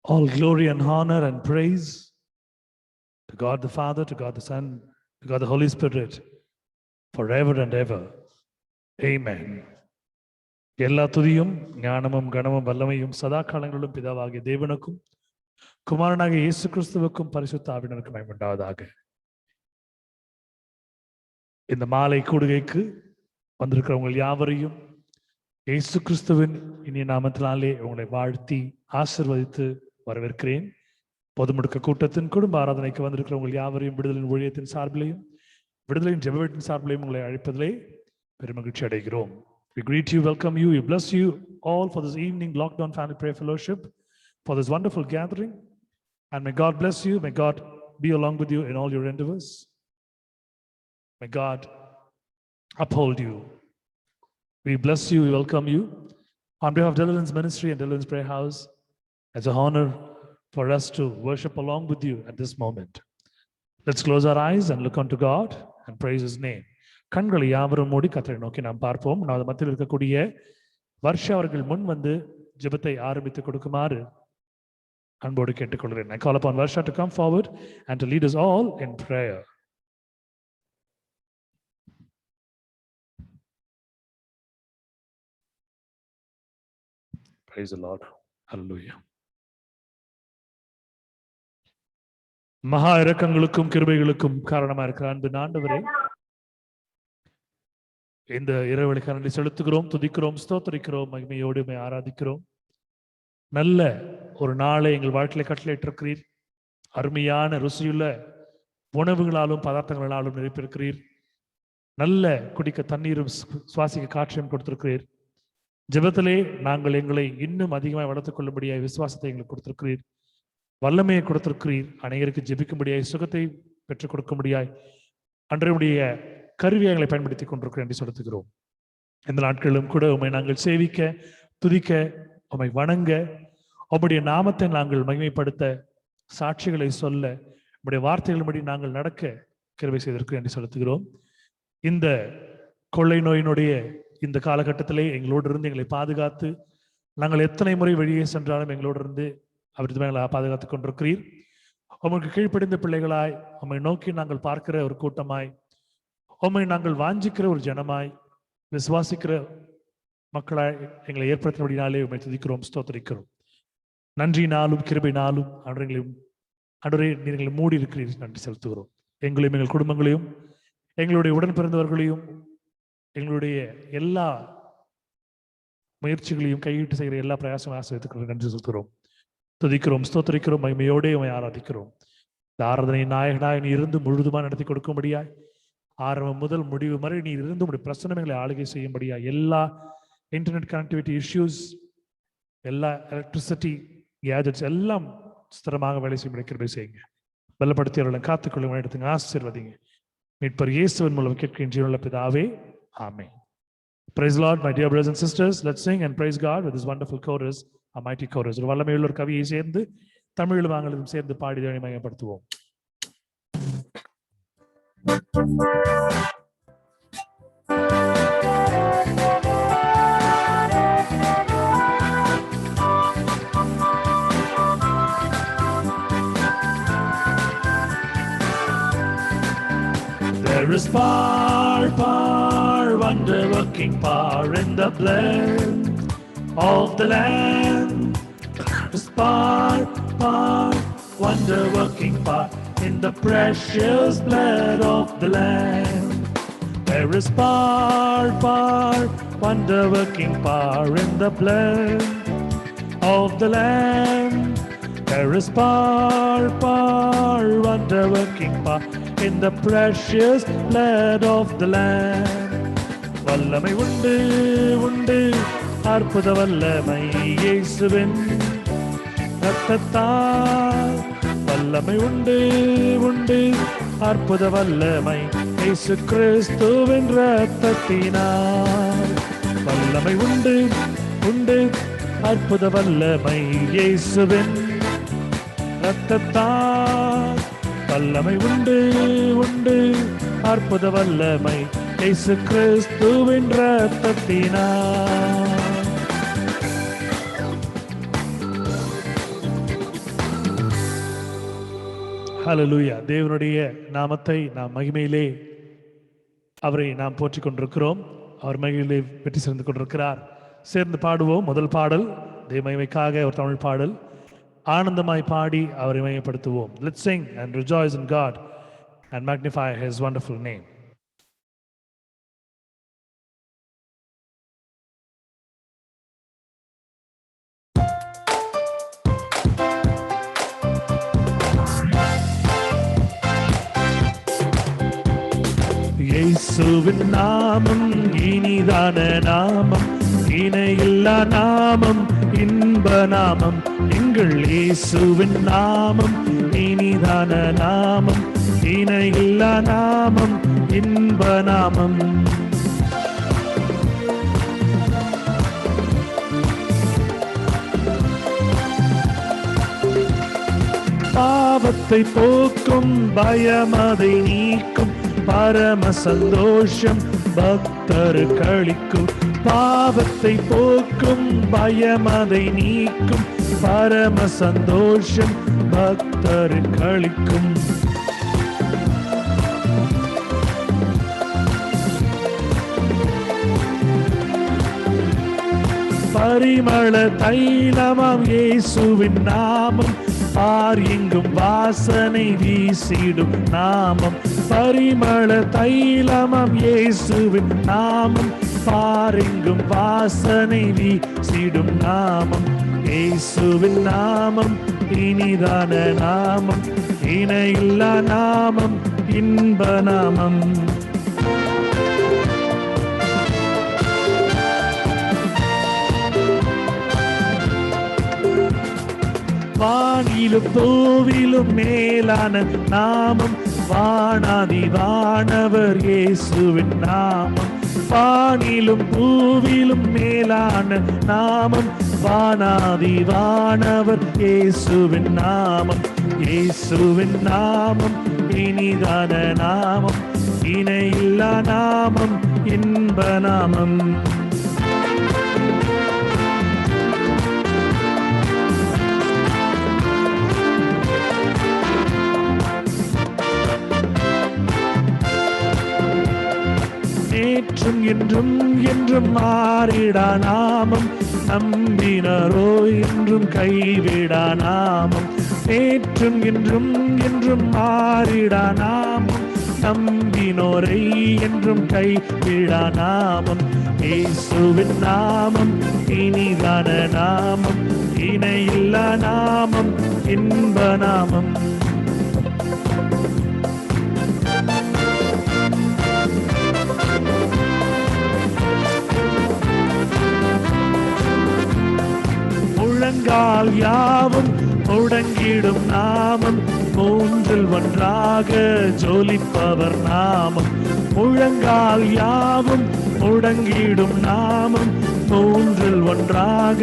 All glory and honor and praise to God the Father, to God the Son, to God the Holy Spirit, forever and ever. Amen. எல்லா துதியும் ஞானமும் கனமும் வல்லமையும் சதா காலங்களிலும் பிதாவாகிய தேவனுக்கும் குமாரனாகிய இயேசு கிறிஸ்துவுக்கும் பரிசுத்த ஆவியினருக்கும் உண்டாவதாக. இந்த மாலை கூடுகைக்கு வந்திருக்கிறவங்க யாவரையும் இயேசு கிறிஸ்துவின் இனிய நாமத்தினாலே உங்களை வாழ்த்தி ஆசிர்வதித்து வரவேற்கிறேன். பொதுமுடக்க கூட்டத்தின் குடும்ப ஆராதனைக்கு வந்திருக்கிறவங்க யாவரையும் விடுதலின் ஊழியத்தின் சார்பிலையும் விடுதலின் ஜெப வீட்டின் சார்பிலையும் உங்களை அழைப்பதிலே பெருமகிழ்ச்சி அடைகிறோம். We greet you, welcome you, we bless you all for this evening Lockdown Family Prayer Fellowship, for this wonderful gathering, and may God bless you, may God be along with you in all your endeavors, may God uphold you. We bless you, we welcome you. On behalf of Deliverance Ministry and Deliverance Prayer House, it's an honor for us to worship along with you at this moment. Let's close our eyes and look unto God and praise His name. கண்களை யாவரும் மூடி கர்த்தரை நோக்கி நாம் பார்ப்போம். நமது மத்தியில் இருக்கக்கூடிய வர்ஷா அவர்கள் முன் வந்து ஜெபத்தை ஆரம்பித்து கொடுக்குமாறு அன்போடு கேட்டுக்கொள்கிறேன். I call upon Varsha to come forward and to lead us all in prayer. Praise the Lord. Hallelujah. மகா இரக்கங்களுக்கும் கிருபைகளுக்கும் காரணமா இருக்கிற அன்பின் ஆண்டவரே, இந்த இரவலுக்கு நன்றி செலுத்துகிறோம், துதிக்கிறோம், ஸ்தோத்திரிக்கிறோம், மகிமையோடு ஆராதிக்கிறோம். நல்ல ஒரு நாளை எங்கள் வாழ்க்கையில கட்டளையிட்டிருக்கிறீர். அருமையான ருசியுள்ள உணவுகளாலும் பதார்த்தங்களாலும் நிரப்பியிருக்கிறீர். நல்ல குடிக்க தண்ணீரும் சுவாசிக்க காற்றையும் கொடுத்திருக்கிறீர். ஜெபத்திலே நாங்கள் எங்களை இன்னும் அதிகமாக வளர்த்துக் கொள்ளும்படியாய் விசுவாசத்தை எங்களுக்கு கொடுத்திருக்கிறீர். வல்லமையை கொடுத்திருக்கிறீர். அநேகருக்கு ஜெபிக்கும்படியாய் சுகத்தை பெற்றுக் கொடுக்கும்படியாய் அன்றைய கருவியை எங்களை பயன்படுத்தி கொண்டிருக்கிறோம் என்று செலுத்துகிறோம். இந்த நாட்களிலும் கூட உம்மை நாங்கள் சேவிக்க, துதிக்க, உம்மை வணங்க, உம்முடைய நாமத்தை நாங்கள் மகிமைப்படுத்த, சாட்சிகளை சொல்ல, உம்முடைய வார்த்தைகளின்படி நாங்கள் நடக்க கிருபை செய்திருக்கிறோம் என்று செலுத்துகிறோம். இந்த கொள்ளை நோயினுடைய இந்த காலகட்டத்திலே எங்களோடு இருந்து எங்களை பாதுகாத்து, நாங்கள் எத்தனை முறை வெளியே சென்றாலும் எங்களோடு இருந்து அவர் எங்களை பாதுகாத்துக் கொண்டிருக்கிறீர். உமக்கு கீழ்ப்படிந்த பிள்ளைகளாய், உம்மை நோக்கி நாங்கள் பார்க்கிற ஒரு கூட்டமாய், உம்மை நாங்கள் வாஞ்சிக்கிற ஒரு ஜனமாய், விசுவாசிக்கிற மக்களாய் எங்களை ஏற்படுத்தினபடினாலே உம்மை துதிக்கிறோம், ஸ்தோத்திரிக்கிறோம். நன்றினாலும் கிருபையினாலும் அன்றைய நீங்களை மூடி இருக்கிறீர்கள் நன்றி செலுத்துகிறோம். எங்களையும் எங்கள் குடும்பங்களையும் எங்களுடைய உடன் பிறந்தவர்களையும் எங்களுடைய எல்லா முயற்சிகளையும் கையிட்டு செய்கிற எல்லா பிரயாசம் ஆசிரியத்துக்கு நன்றி செலுத்துகிறோம், துதிக்கிறோம், ஸ்தோத்திரிக்கிறோம், மகிமையோடே உம்மை ஆராதிக்கிறோம். இந்த ஆராதனை நாயகனாய் நீ இருந்து முழுதுமாக நடத்தி கொடுக்கும்படியாய், ஆரம்பம் முதல் முடிவு வரை நீ இருந்து உடைய பிரச்சனைகளை ஆளுகை செய்யும்படியா, எல்லா இன்டர்நெட் கனெக்டிவிட்டி இஷ்யூஸ், எல்லா எலக்ட்ரிசிட்டி கேஜெட்ஸ் எல்லாம் ஸ்திரமாக வேலை செய்ய கிருபை செய்யுங்க. பலப்படுத்தியவர்களை காத்துக்கொள்ளும் இடத்துக்கு ஆசீர்வதிங்க. மீட்பர் இயேசுவின் மூலம் கேட்கின்ற ஜீவனுள்ள பிதாவே, ஆமென். Praise the Lord, my dear brothers and sisters. Let's sing and praise God with this wonderful chorus, a mighty chorus. ஒரு வல்லமையுள்ள ஒரு கவியை சேர்ந்து தமிழிலும் ஆங்கிலத்திலும் சேர்ந்து பாடி தேவனை மகிமைப்படுத்துவோம். There is power, power, wonder-working power in the blood of the Lamb. There is power, power, wonder-working power in the precious blood of the Lamb. There is power, power, wonder-working power in the blood of the Lamb. There is power, power, wonder-working power in the precious blood of the Lamb. வல்லமை உண்டு உண்டு, அற்புத வல்லமை இயேசுவின் இரத்தத்தால். வல்லமை உண்டு உண்டு, அற்புத வல்லமை இயேசு கிறிஸ்துவின் இரத்தத்தினால். வல்லமை உண்டு உண்டு, அற்புத வல்லமை இயேசுவின் இரத்தத்தால். வல்லமை உண்டு உண்டு, அற்புத வல்லமை இயேசு கிறிஸ்துவின் இரத்தத்தினால். ஹல்லேலூயா. தேவனுடைய நாமத்தை நாம் மகிமையிலே அவரை நாம் போற்றிக் கொண்டிருக்கிறோம். அவர் மகிமையிலே வெற்றி சேர்ந்து கொண்டிருக்கிறார். சேர்ந்து பாடுவோம். முதல் பாடல் தேவ மகிமைக்காக ஒரு தமிழ் பாடல். ஆனந்தமாய் பாடி அவரை மகிமைப்படுத்துவோம். Let's sing and rejoice in God and magnify his wonderful name. இயேசுவின் நாமம் இனிதான நாமம், இணையில்லா நாமம், இன்ப நாமம். எங்கள் இயேசுவின் நாமம் இனிதான நாமம், இணையில்லா நாமம், இன்ப நாமம். பாவத்தை போக்கும், பயமதை நீக்கும், பரம சந்தோஷம் பக்தருக்கு அளிக்கும். பாவத்தை போக்கும், பயமதை நீக்கும், பரம சந்தோஷம் பக்தருக்கு அளிக்கும். பரிமள தைலமாம் இயேசுவின் நாமம், பார் எங்கும் வாசனை வீசிடும் நாமம். பரிமள தைலமாம் இயேசுவின் நாமம், பார் எங்கும் வாசனை வீசிடும் நாமம். இயேசுவின் நாமம் இனிதான நாமம், இணையில்லா நாமம், இன்ப நாமம். வானிலும் பூவிலும் மேலான நாமம், வானாதி வானவர் இயேசுவின் நாமம். வானிலும் பூவிலும் மேலான நாமம், வானாதி வானவர் இயேசுவின் நாமம். இயேசுவின் நாமம் இனிதான நாமம், இணையில்லா நாமம், இன்ப நாமம். நேற்றும் என்றும் என்றும் மாறிடா நாமம், நம்பினரோ என்றும் கைவிடா நாமம். நேற்றும் என்றும் என்றும் மாறிடா நாமம், நம்பினோரை என்றும் கைவிடா நாமம். இயேசுவின் நாமம் இனிதான நாமம், இணையில்லா நாமம், இன்ப நாமம். முழங்கால் யாவும் முடங்கிடும் நாமம், மூன்றில் ஒன்றாக ஜொலிப்பவர் நாமம். முழங்கால் யாவும் முடங்கிடும் நாமம், மூன்றில் ஒன்றாக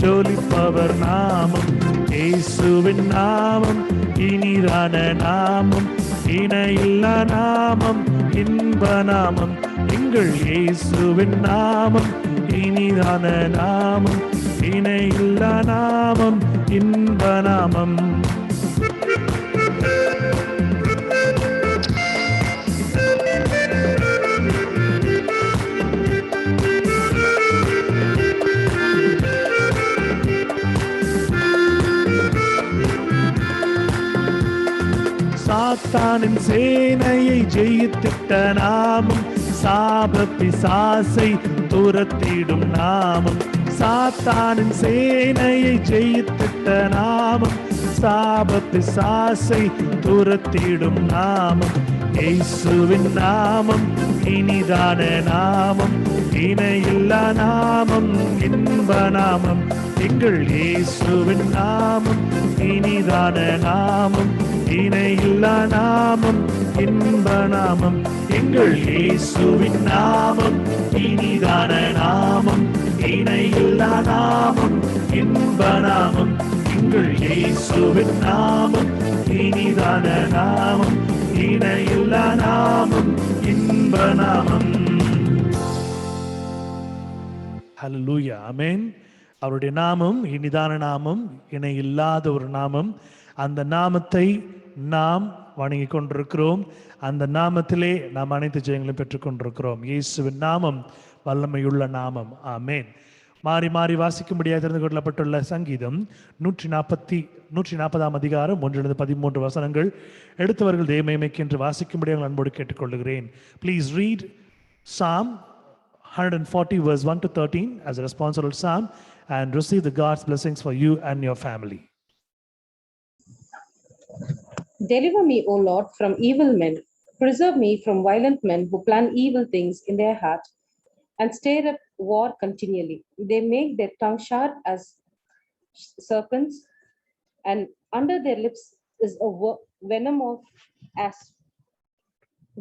ஜொலிப்பவர் நாமம். இயேசுவின் நாமம் இனிதான நாமம், இணையில்லா நாமம், இன்ப நாமம். எங்கள் இயேசுவின் நாமம் இனிதான நாமம், இணையில்லா நாமம், இன்ப நாமம். சாத்தானின் சேனையை ஜெயித்திட்ட நாமம், சாப பிசாசை துரத்திடும் நாமம். சாத்தானின் சேனையை ஜெயித்திட்ட நாமம், சாப பிசாசை துரத்திடும் நாமம். இயேசுவின் நாமம் இனிதான நாமம், இணையில்லா நாமம், இன்ப நாமம். எங்கள் இயேசுவின் நாமம் இனிதான நாமம், இணையில்லா நாமம், இன்ப நாமம். எங்கள் இயேசுவின் நாமம் இனிதான நாமம், இணையில்லா நாமம், இன்ப நாமம். எங்கள் இயேசுவின் நாமம் இனிதான நாமம், இணையில்லா நாமம், இன்ப நாமம். ஹல்லேலூயா, ஆமென். அவருடைய நாமம் இனிதான நாமம், இணை இல்லாத ஒரு நாமம். அந்த நாமத்தை நாம் வணங்கிக் கொண்டிருக்கிறோம். அந்த நாமத்திலே நாம் அனைத்து ஜெயங்களையும் பெற்றுக் கொண்டிருக்கிறோம். இயேசுவின் நாமம் வல்லமையுள்ள நாமம். ஆமென். மாறி மாறி வாசிக்கும்படியாக தெரிந்து கொள்ளப்பட்டுள்ள சங்கீதம் 140ஆம் அதிகாரம் 1-13 வசனங்கள். எடுத்தவர்கள் தேவமகிமைக்கு என்று வாசிக்கும்படியாக அன்போடு கேட்டுக்கொள்கிறேன். Please read Psalm 140 verse 1-13 as a responsible psalm and receive the God's blessings for you and your family. Deliver me, O Lord, from evil men. Preserve me from violent men who plan evil things in their heart and stir up war continually. They make their tongue sharp as serpents, and under their lips is a venom of asp.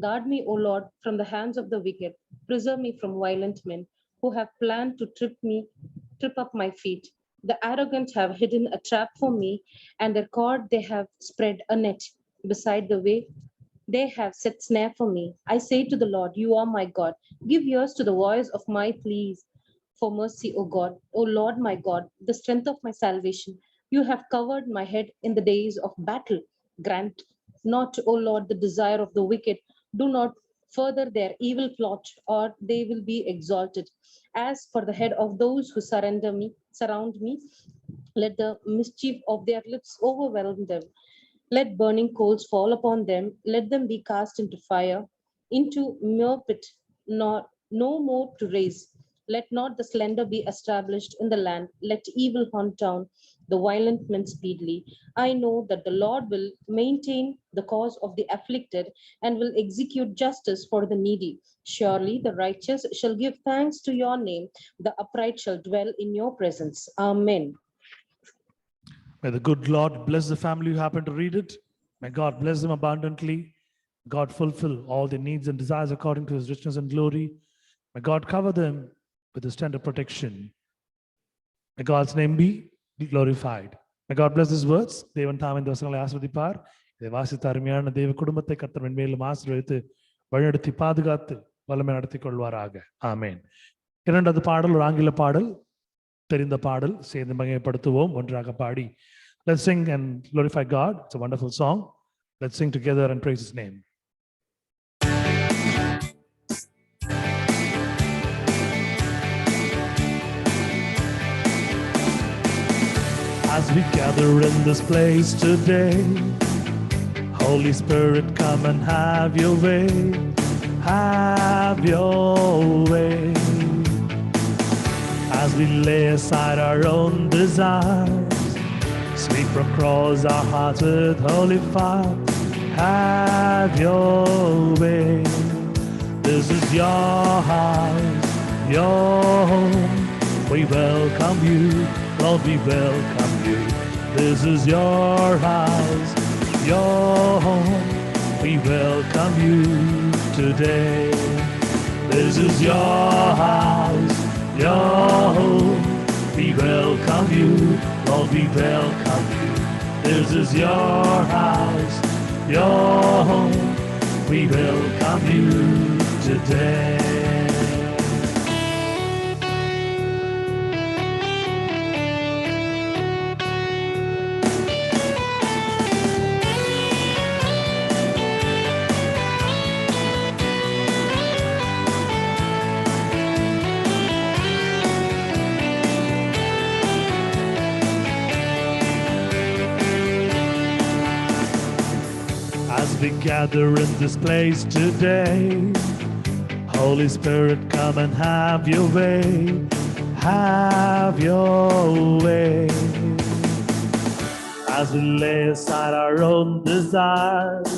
Guard me, O Lord, from the hands of the wicked. Preserve me from violent men who have planned to trip up my feet. The arrogant have hidden a trap for me, and their cord they have spread a net beside the way. They have set snare for me. I say to the Lord, you are my God. Give ears to the voice of my pleas for mercy, O God. O Lord, my God, the strength of my salvation. You have covered my head in the days of battle. Grant not, O Lord, the desire of the wicked. Do not further their evil plot, or they will be exalted. As for the head of those who surround me, let the mischief of their lips overwhelm them. Let burning coals fall upon them. Let them be cast into fire, into mere pit, no more to raise. Let not the slender be established in the land. Let evil hunt down the violent men speedily. I know that the Lord will maintain the cause of the afflicted and will execute justice for the needy. Surely the righteous shall give thanks to your name. The upright shall dwell in your presence. Amen. May the good Lord bless the family who happen to read it. May God bless them abundantly. God fulfill all their needs and desires according to his richness and glory. May God cover them with his tender protection. May God's name be glorified. May God bless these words. தேவன் தாம் இந்த வசனங்களை ஆசீர்வதிப்பார். இதை வாசித்த அருமையான தேவ குடும்பத்தை கர்த்தர் மென்மேலும் ஆசீர்வதித்து வழிநடத்தி பாதுகாத்து வல்லமை நடத்தி கொள்வாராக. ஆமென். இரண்டாவது பாடல் ஒரு ஆங்கில பாடல், தெரிந்த பாடல், சேர்ந்து மகிமைப்படுத்துவோம் ஒன்றாக பாடி. Let's sing and glorify God. It's a wonderful song. Let's sing together and praise his name. As we gather in this place today, Holy Spirit, come and have your way. Have your way. As we lay aside our own desires, sweep across our hearts with holy fire. Have your way. This is your house, your home. We welcome you, Lord, we welcome you. This is your house, your home. We welcome you today. This is your house, your home. We welcome you, Lord, we welcome you. This is your house, your home. We welcome you today. As we gather in this place today, Holy Spirit, come and have your way. Have your way. As we lay aside our own desires,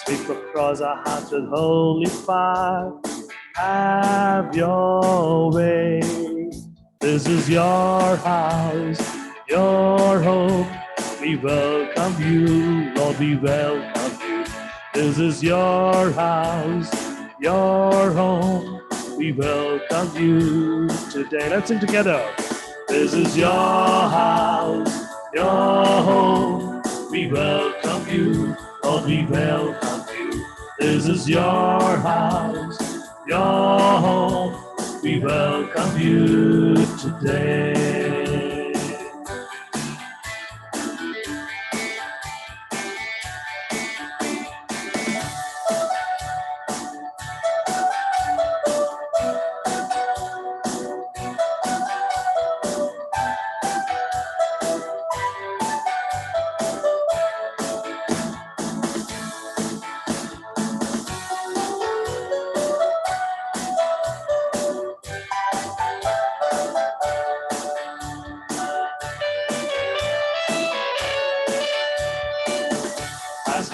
sweep across our hearts with holy fire. Have your way. This is your house, your home. We welcome you, Lord, we welcome you. This is your house, your home. We welcome you today. Let's sing together. This is your house, your home. We welcome you, Lord, we welcome you. This is your house, your home. We welcome you today.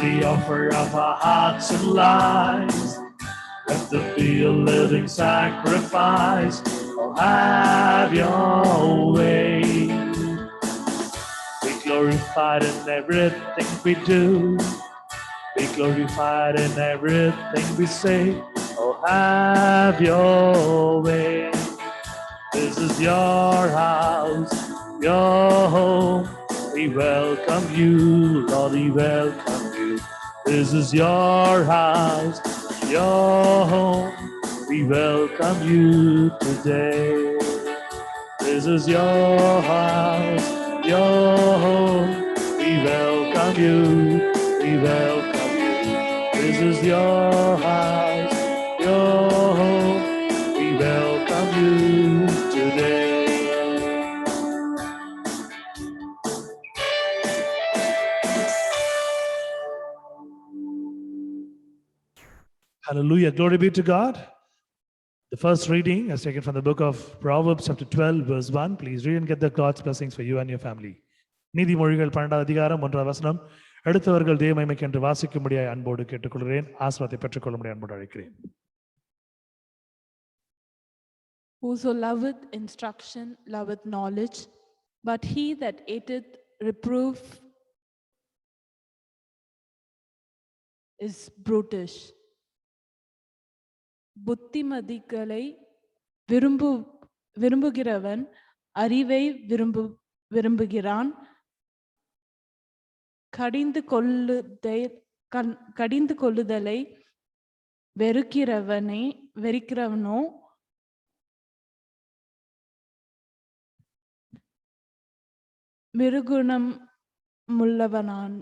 the offer of our hearts and lives. Let them be a living sacrifice. Oh, have your way. Be glorified in everything we do. Be glorified in everything we say. Oh, have your way. This is your house, your home. We welcome you, Lord, we welcome you. This is your house, your home. We welcome you today. This is your house, your home. We welcome you, we welcome you. This is your house, your home. We welcome you today. Hallelujah. Glory be to God. The first reading is taken from the book of Proverbs chapter 12 verse 1. Please read and get the God's blessings for you and your family. நீதிமொழிகள் 12 அதிகாரம் 1 வசனம். எடுத்தவர்கள் தேவ மகிமைக்கு என்று வாசிக்கும்படியாய் அன்போடு கேட்டுக்கொள்கிறேன். ஆசீர்வாதத்தை பெற்றுக்கொள்ளும்படி அன்போடு அழைக்கிறேன். Whoso loveth instruction loveth knowledge, but he that hateth reproof is brutish. புத்திமதிகளை விரும்புகிறவன் அறிவை விரும்புகிறான். கடிந்து கொள்ளுதலை வெறுக்கிறவனோ மிருகுணம் உள்ளவனான்.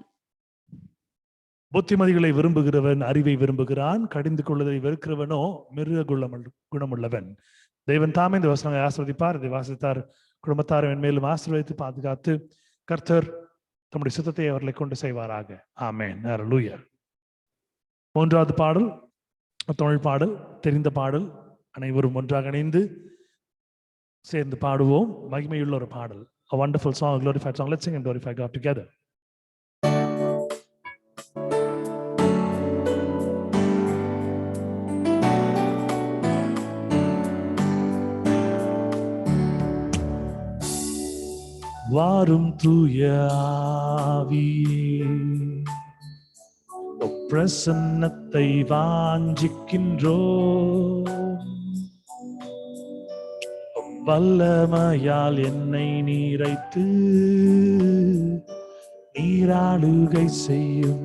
புத்திமதிகளை விரும்புகிறவன் அறிவை விரும்புகிறான். கடிந்து கொள்வதை வெறுக்கிறவனோ மிருக குணமுள்ளவன். தேவன் தாமே இந்த வசனங்களை ஆசீர்வதிப்பார். இதை வாசித்தார் குடும்பத்தாரை மேலும் ஆசீர்வதித்து பாதுகாத்து கர்த்தர் தம்முடைய சுத்தத்தை அவர்களை கொண்டு செய்வாராக. ஆமென். ஹல்லேலூயா. மூன்றாவது பாடல் தமிழ் பாடல், தெரிந்த பாடல். அனைவரும் ஒன்றாக இணைந்து சேர்ந்து பாடுவோம். மகிமையுள்ள ஒரு பாடல். A wonderful song, a glorified song. Let's sing and glorify God together. வாரும் தூய ஆவியே, பிரசன்னத்தை வாஞ்சிக்கின்றோம். வல்லமையால் என்னை நீரைத்து நீராளுகை செய்யும்.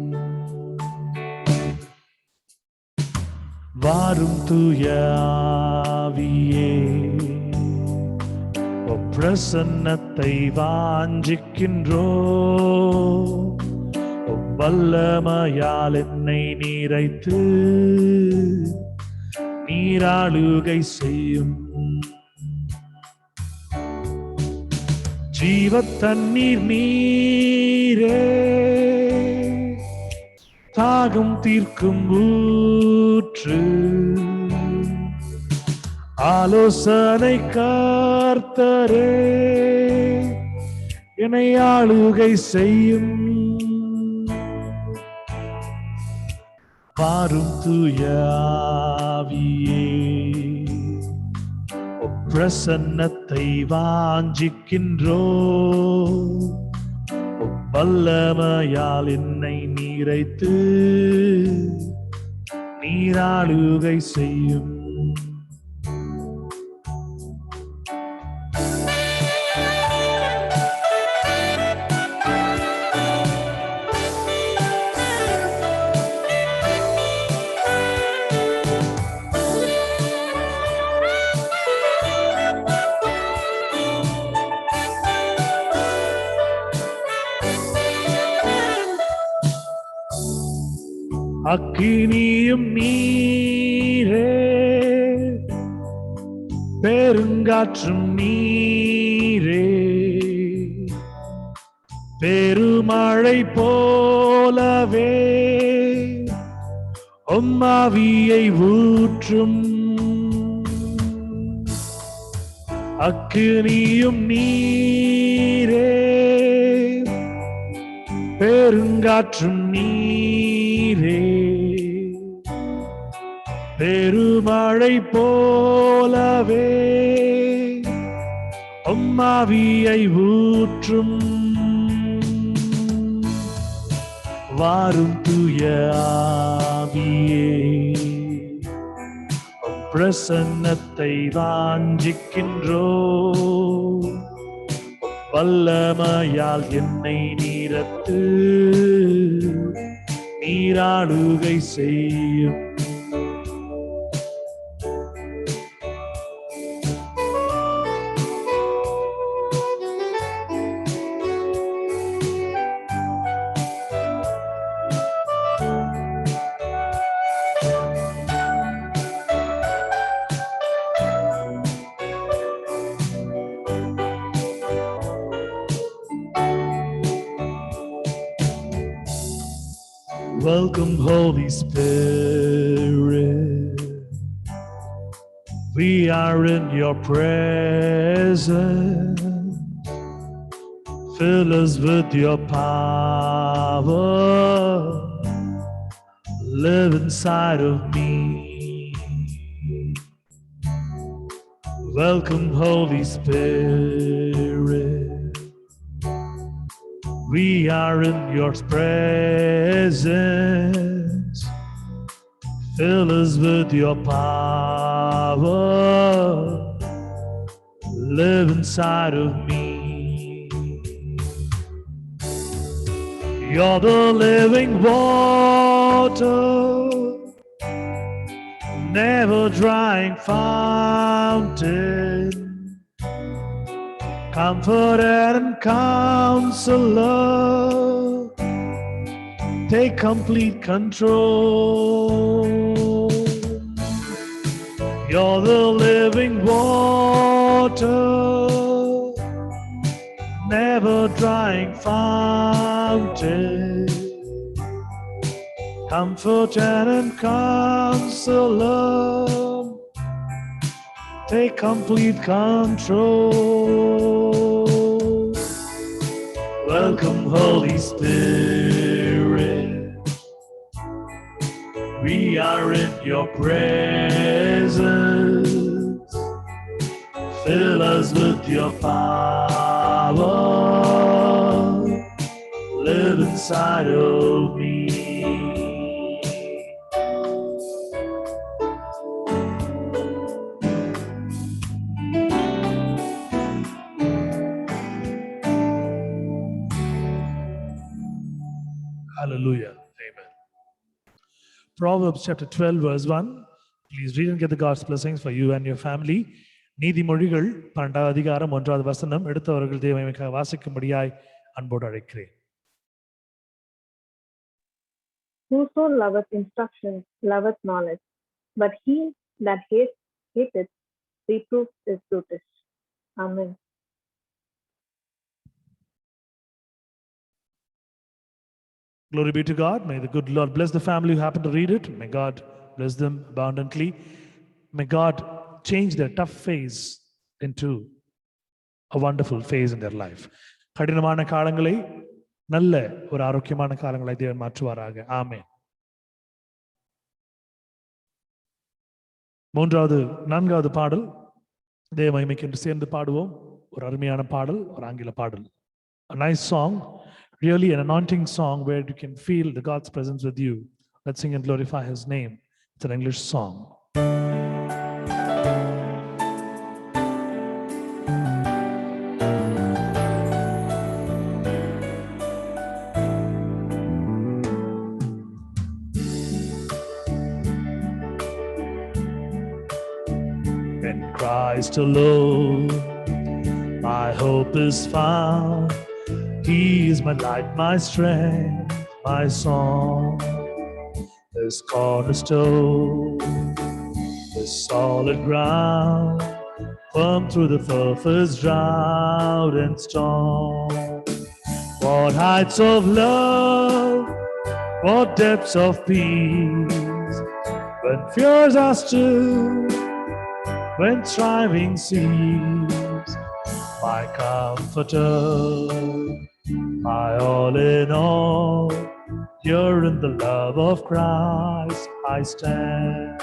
வாரும் தூய ஆவியே, பிரசன்னத்தை வாஞ்சிக்கின்றோம். வல்லமையால் என்னை நீரைத்து நீராளுகை செய்யும். ஜீவ தண்ணீர் நீரே, தாகம் தீர்க்கும் ஊற்று, ஆலோசனை கர்த்தரே, என்னை ஆளுகை செய்யும். வாரும் தூய ஆவியே, பிரசன்னத்தை வாஞ்சிக்கின்றோம். வல்லமையால் என்னை நீரைத்து நீராளுகை செய்யும். அக்கினியும் நீரே, பெருங்காற்றும் நீரே, பெருமழை போலவே உம்மாவியை ஊற்றும். அக்கினியும் நீரே, பெருங்காற்றும் நீரே, பெருமழை போலவே உம்மாவியை ஊற்றும். வாரும் தூய ஆவியே, உம் பிரசன்னத்தை வாஞ்சிக்கின்றோ. வல்லமையால் என்னை நீரத்து, நீராளுகை செய்யும். Welcome, Holy Spirit. We are in your presence. Fill us with your power. Live inside of me. Welcome, Holy Spirit. We are in your presence. Fill us with your power. Live inside of me. You're the living water, never drying fountain, comforter and counselor. Take complete control. You're the living water, never drying fountain, comforter and counselor. Take complete control. Welcome, Holy Spirit. We are in your presence. Fill us with your power. Live inside of me. Hallelujah. Amen. Proverbs chapter 12 verse 1. Please read and get the God's blessings for you and your family. நீதிமொழிகள் 12வது அதிகாரம் 1வது வசனம் எடுத்தவர்கள் தேவனுக்காக வாசிக்கும்படியாய் அன்போடு அழைக்கிறேன். Whoso loveth instruction loveth knowledge, but he that hateth reproof is brutish. Amen. Glory be to God. May the good Lord bless the family who happen to read it. May God bless them abundantly. May God change their tough phase into a wonderful phase in their life. கடினமான காலங்களை நல்ல ஒரு ஆரோக்கியமான காலங்களை தேவன் மாற்றுவாராக. ஆமென். 4வது பாடல் தேவ மகிமைக்கு என்று சேர்ந்து பாடுவோம். ஒரு அருமையான பாடல், ஒரு ஆங்கில பாடல். A nice song, really an anointing song where you can feel the God's presence with you. Let's sing and glorify his name. It's an English song. In Christ alone, my hope is found. He is my light, my strength, my song. This cornerstone, this solid ground, firm through the toughest drought and storm. What heights of love, what depths of peace, when fears are still, when striving cease. My comforter, My all in all, here in the love of Christ I stand.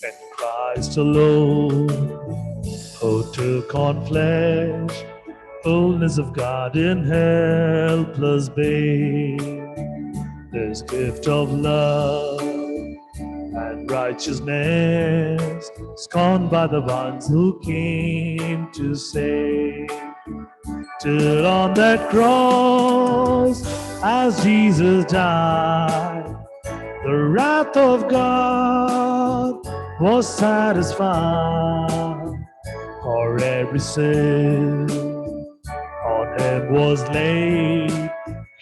In Christ alone, who took on flesh, fullness of God in helpless babe. This gift of love and righteousness, scorned by the ones who came to save. Till on that cross, as Jesus died, the wrath of God was satisfied. For every sin on him was laid,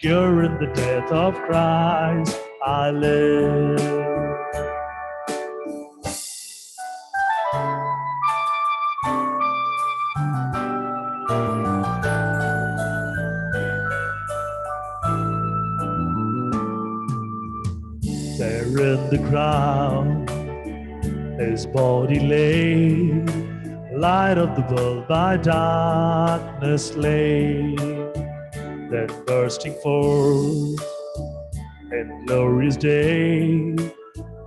here in the death of Christ I live. There in the ground his body lay, light of the world by darkness slain. Then bursting forth in glorious day,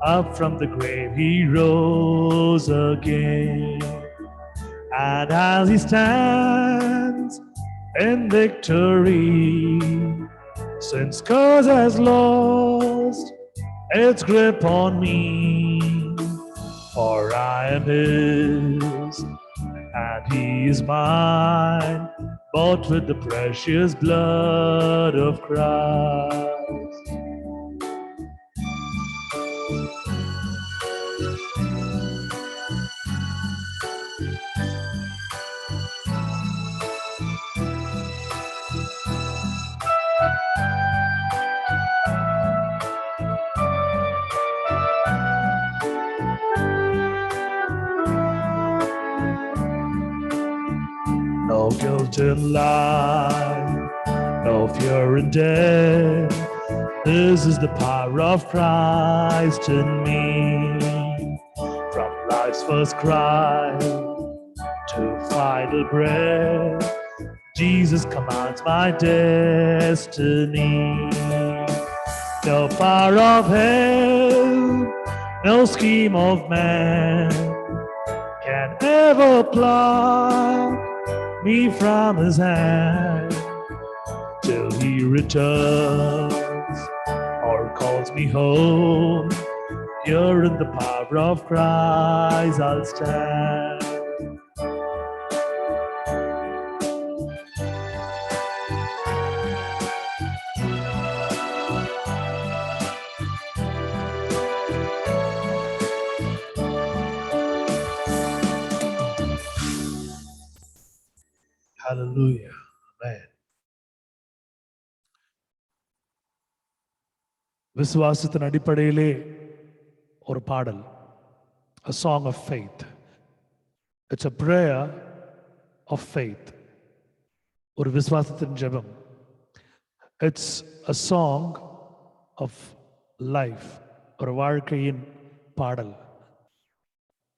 up from the grave he rose again. And as he stands in victory, since curse has lost its grip on me, for I am his and he is mine, bought with the precious blood of Christ. No guilt in life, no fear in death. This is the power of Christ in me. From life's first cry to final breath, Jesus commands my destiny. No power of hell, no scheme of man can ever pluck me from his hand till he returns or calls me home. Here in the power of Christ I'll stand. Hallelujah. Amen. விசுவாசத்தின் அடிப்படையிலே ஒரு பாடல், a song of faith. It's a prayer of faith. ஒரு விசுவாசத்தின் ஜெபம். It's a song of life. ஒரு வாழ்க்கையின் பாடல்.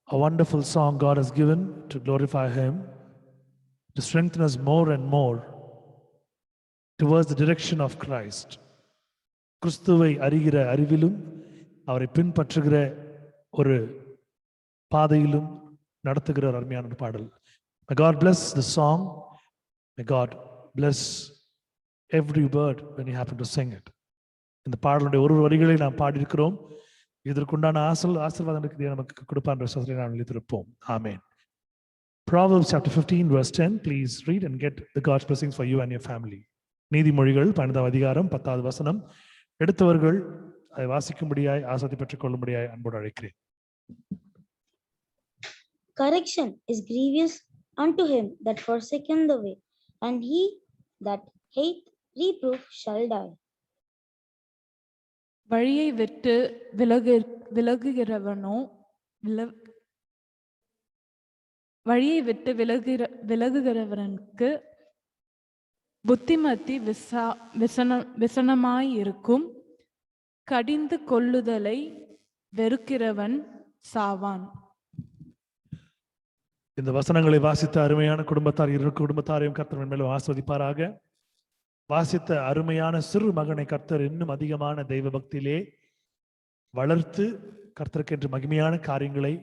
A wonderful song God has given to glorify him, to strengthen us more and more towards the direction of Christ. கிறிஸ்துவை அறிகிற அறிவிலும் அவரை பின்பற்றுகிற ஒரு பாதையிலும் நடத்துகிற ஒரு அருமையான பாடல். May God bless the song. May God bless every word when you happen to sing it. இந்த பாடலுடைய ஒரு வரிகளை நாம் பாடியிருக்கிறோம். இதற்குண்டான ஆசீர்வாதம் நமக்கு கொடுப்பான்ற விசுவாசத்தை நாம் நிலைத்திருப்போம். ஆமென். Proverbs chapter 15 verse 10. Please read and get the God's blessings for you and your family. நீதிமொழிகள் 12 அதிகாரம் 10வது வசனம். எடுத்தவர்கள் அதை வாசிக்கும்படியாய் ஆசீர்வாதத்தை பெற்றுக் கொள்ளும்படியாய் அன்போடு அழைக்கிறேன். Correction is grievous unto him that forsaketh the way, and he that hateth reproof shall die. வழியை விட்டு விலகுகிறவனோ வழியை விட்டு விலகுகிறவனுக்கு புத்திமதி விசனமாயிருக்கும். கடிந்து கொள்ளுதலை வெறுக்கிறவன் சாவான். இந்த வசனங்களை வாசித்த அருமையான குடும்பத்தார், இரு குடும்பத்தாரையும் கர்த்தர் மேலும் ஆஸ்வதிப்பாராக. வாசித்த அருமையான சிறு மகனை கர்த்தர் இன்னும் அதிகமான தெய்வ பக்தியிலே வளர்த்து கர்த்தருக்கென்று மகிமையான காரியங்களை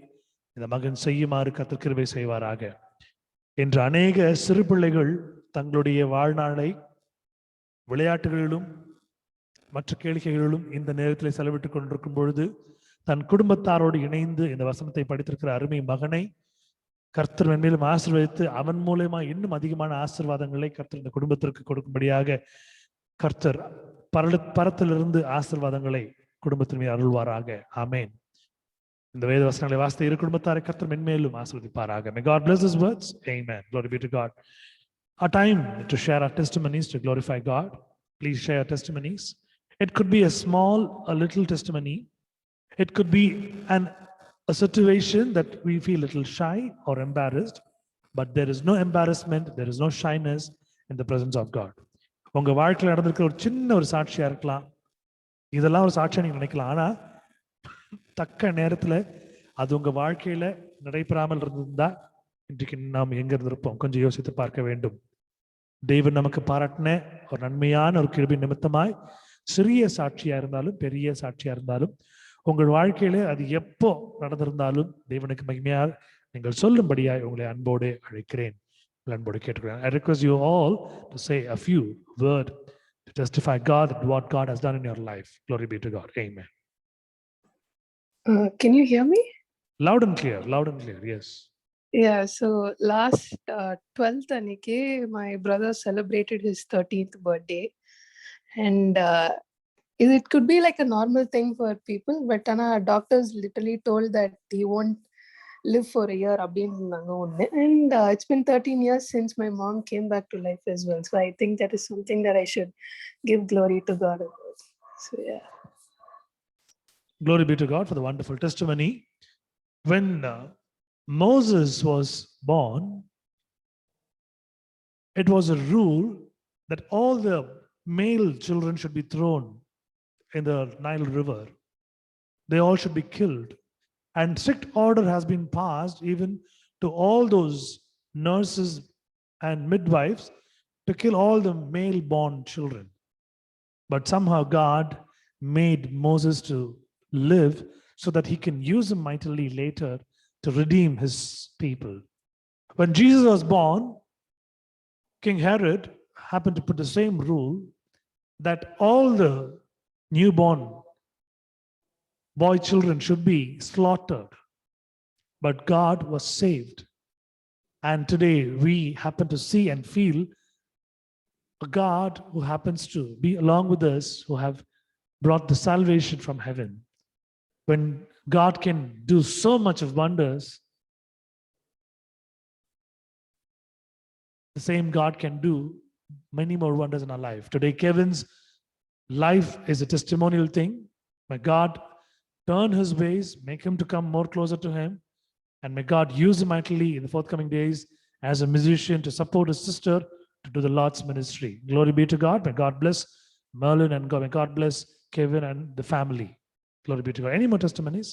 இந்த மகன் செய்யுமாறு கர்த்தர் கிருபை செய்வாராக. என்று அநேக சிறு பிள்ளைகள் தங்களுடைய வாழ்நாளை விளையாட்டுகளிலும் மற்ற கேளிக்கைகளிலும் இந்த நேரத்தில் செலவிட்டுக் கொண்டிருக்கும் பொழுது தன் குடும்பத்தாரோடு இணைந்து இந்த வசனத்தை படித்திருக்கிற அருமை மகனை கர்த்தர் மென்மேலும் ஆசீர்வதித்து அவன் மூலமா இன்னும் அதிகமான ஆசீர்வாதங்களை கர்த்தர் இந்த குடும்பத்திற்கு கொடுக்கும்படியாக கர்த்தர் பரத்திலிருந்து ஆசீர்வாதங்களை குடும்பத்தின் மீது அருள்வாராக. ஆமேன். இந்த வேத வசனங்களை வாசித்த இரு குடும்பத்தாரை கர்த்தர் மென்மேலும் ஆசீர்வதிப்பாராக. May God bless His words. Amen. Glory be to God. Our time to share our testimonies to glorify God. Please share your testimonies. It could be a little testimony. It could be a situation that we feel a little shy or embarrassed, but there is no embarrassment, there is no shyness in the presence of God. உங்க வாழ்க்கையில் நடந்திருக்கிற ஒரு சின்ன ஒரு சாட்சியா இருக்கலாம், இதெல்லாம் ஒரு சாட்சியா நீங்க நினைக்கலாம். ஆனா தக்க நேரத்துல அது உங்க வாழ்க்கையில நடைபெறாமல் இருந்திருந்தா இன்றைக்கு நாம் எங்க இருந்திருப்போம்? கொஞ்சம் யோசித்து பார்க்க வேண்டும். தேவன் நமக்கு பாராட்டின ஒரு நன்மையான ஒரு கிருபை நிமித்தமாய் சிறிய சாட்சியா இருந்தாலும் பெரிய சாட்சியா இருந்தாலும் உங்கள் வாழ்க்கையில அது எப்போ நடந்திருந்தாலும் தேவனுக்கு மகிமையால் நீங்கள் சொல்லும்படியாய் உங்களை அன்போடு அழைக்கிறேன், அன்போடு கேட்டுக்கிறேன். I request you all to say a few words to testify God that what God has done in your life. Glory be to God. Amen. Can you hear me? Loud and clear, yes. Yeah, so last 12th anike my brother celebrated his 13th birthday, and it could be like a normal thing for people, but doctors literally told that he won't live for a year and it's been 13 years since my mom came back to life as well, so I think that is something that I should give glory to God about. So yeah, glory be to God for the wonderful testimony. When Moses was born, it was a rule that all the male children should be thrown in the Nile River. They all should be killed. And strict order has been passed even to all those nurses and midwives to kill all the male born children. But somehow God made Moses to live so that he can use him mightily later to redeem his people. When Jesus was born, King Herod happened to put the same rule that all the newborn boy children should be slaughtered. But God was saved. And today we happen to see and feel a God who happens to be along with us, who have brought the salvation from heaven. When God can do so much of wonders, the same God can do many more wonders in our life. Today, Kevin's life is a testimonial thing. May God turn his ways, make him to come more closer to him, and may God use him mightily in the forthcoming days as a musician to support his sister to do the Lord's ministry. Glory be to God. May God bless Merlin, and may God bless Kevin and the family. Glory be to God. Any more testimonies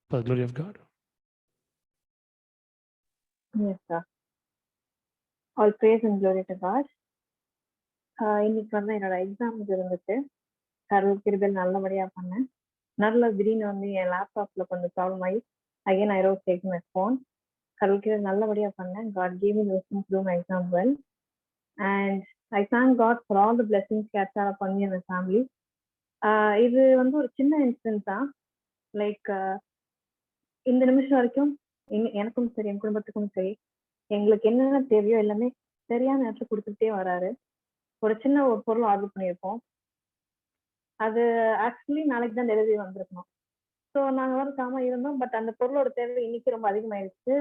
for the glory of God? Yes, sir. All praise and glory to God. இன்னைக்கு வந்து என்னோட exams இருந்துச்சு. கடவுள் கிருபையால நல்லபடியா பண்ணேன். திடீர்னு வந்து என் லேப்டாப்ல கொஞ்சம் ப்ராப்ளம் ஆகி again I wrote taking my phone. கடவுள் கிருபையால நல்லபடியா பண்ணேன். God gave me wisdom to do my exam well, and I thank God for all the blessings He has upon me and my family. இது வந்து ஒரு சின்ன incident தான். Like இந்த நிமிஷம் வரைக்கும் எனக்கும் சரி என் குடும்பத்துக்கும் சரி எங்களுக்கு என்னென்ன தேவையோ எல்லாமே சரியான நேரத்தில் கொடுத்துட்டே வராரு. ஒரு சின்ன ஒரு பொருள் ஆர்டர் பண்ணியிருப்போம், அது ஆக்சுவலி நாளைக்கு தான் டெலிவரி வந்திருக்கணும். ஸோ நாங்கள் வரக்காம இருந்தோம், பட் அந்த பொருளோட தேவை இன்னைக்கு ரொம்ப அதிகமாயிடுச்சு.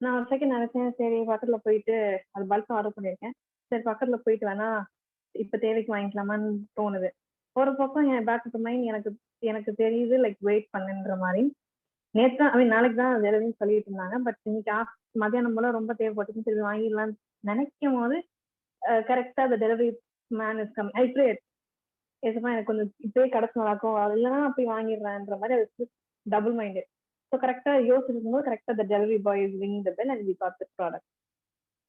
நான் ஒரு செகண்ட் நினைச்சேன், சரி பக்கத்துல போயிட்டு அது பல்காக ஆர்டர் பண்ணியிருக்கேன், சரி பக்கத்துல போயிட்டு வேணா இப்போ தேவைக்கு வாங்கிக்கலாமான்னு தோணுது. ஒரு பக்கம் என் பேக் ஆஃப் மைண்ட் எனக்கு தெரியுது லைக் வெயிட் பண்ணுன்ற மாதிரி. நேற்று தான் நாளைக்கு தான் டெலிவரின்னு சொல்லிட்டு இருந்தாங்க, பட் இன்னைக்கு மத்தியானம் போல ரொம்ப தேவைப்பட்டுச்சுன்னு சரி வாங்கிடலான்னு நினைக்கும் போது கரெக்டா the delivery man is coming. I prayed, ஏசப்பா எனக்கு கொஞ்சம் இப்பயே கிடைச்சு நல்லாக்கும், அது இல்லைன்னா போய் வாங்கிடுறேன்ற மாதிரி அது டபுள் மைண்டட். ஸோ கரெக்டா யோசிச்சுக்கும் போது கரெக்டா the delivery boy is ringing the bell and we got the product.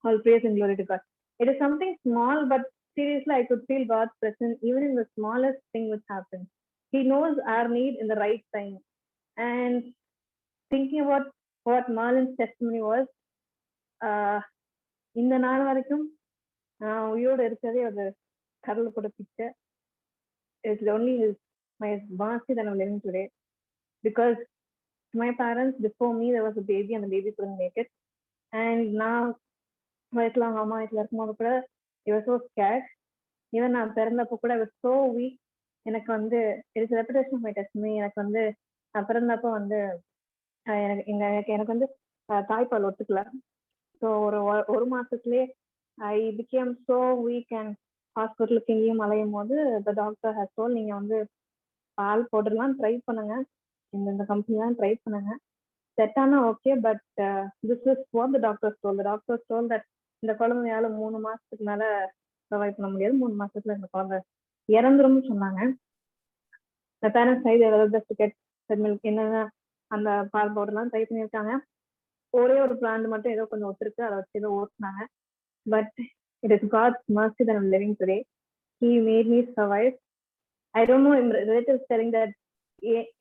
All praise and glory to God. It is something small, but seriously I could feel God's presence even in the smallest thing which happens. He knows our need in the right time. And thinking about what Marlon's testimony was, இந்த நாள் வரைக்கும் உயிரோட இருக்கிறதே ஒரு கடவுள் கூட picture. It's only my mercy that I'm living today, because my parents before me there was a baby and the baby couldn't make it, and now வயிற்றுல அவங்க அம்மா வீட்டில் இருக்கும்போது கூட it was so scared. Even நான் பிறந்தப்போ கூட I was so weak. எனக்கு வந்து இட்ஸ் ரெப்புடேஷன் மை டெஸ்டினி. எனக்கு வந்து நான் பிறந்தப்போ வந்து எனக்கு வந்து தாய்ப்பால் ஒத்துக்கல. ஸோ ஒரு மாசத்துலேயே I became so weak and ஹாஸ்பிட்டலுக்கு எங்கேயும் அலையும் போது த டாக்டர் ஹேஸ் டோல்ட் நீங்க வந்து பால் போடலாம் ட்ரை பண்ணுங்க, இந்த கம்பெனிலாம் ட்ரை பண்ணுங்க, செட் ஆனா okay, but this is what the doctors told. The doctors told that இந்த குழந்தையால 3 மாசத்துக்கு மேல ப்ரொவைட் பண்ண முடியாது, 3 மாசத்துல இந்த குழந்தை இறந்துரும்னு சொன்னாங்க. இந்த parents side best get milk என்னென்ன அந்த பால் பவுடர்லாம் ட்ரை பண்ணியிருக்காங்க. ஒரே ஒரு பிராண்ட் மட்டும் ஏதோ கொஞ்சம் ஒத்துருக்கு, அதை வச்சு ஏதோ ஓட்டுனாங்க. But it is God's mercy that I'm living today. He made me survive. I don't know, relatives telling that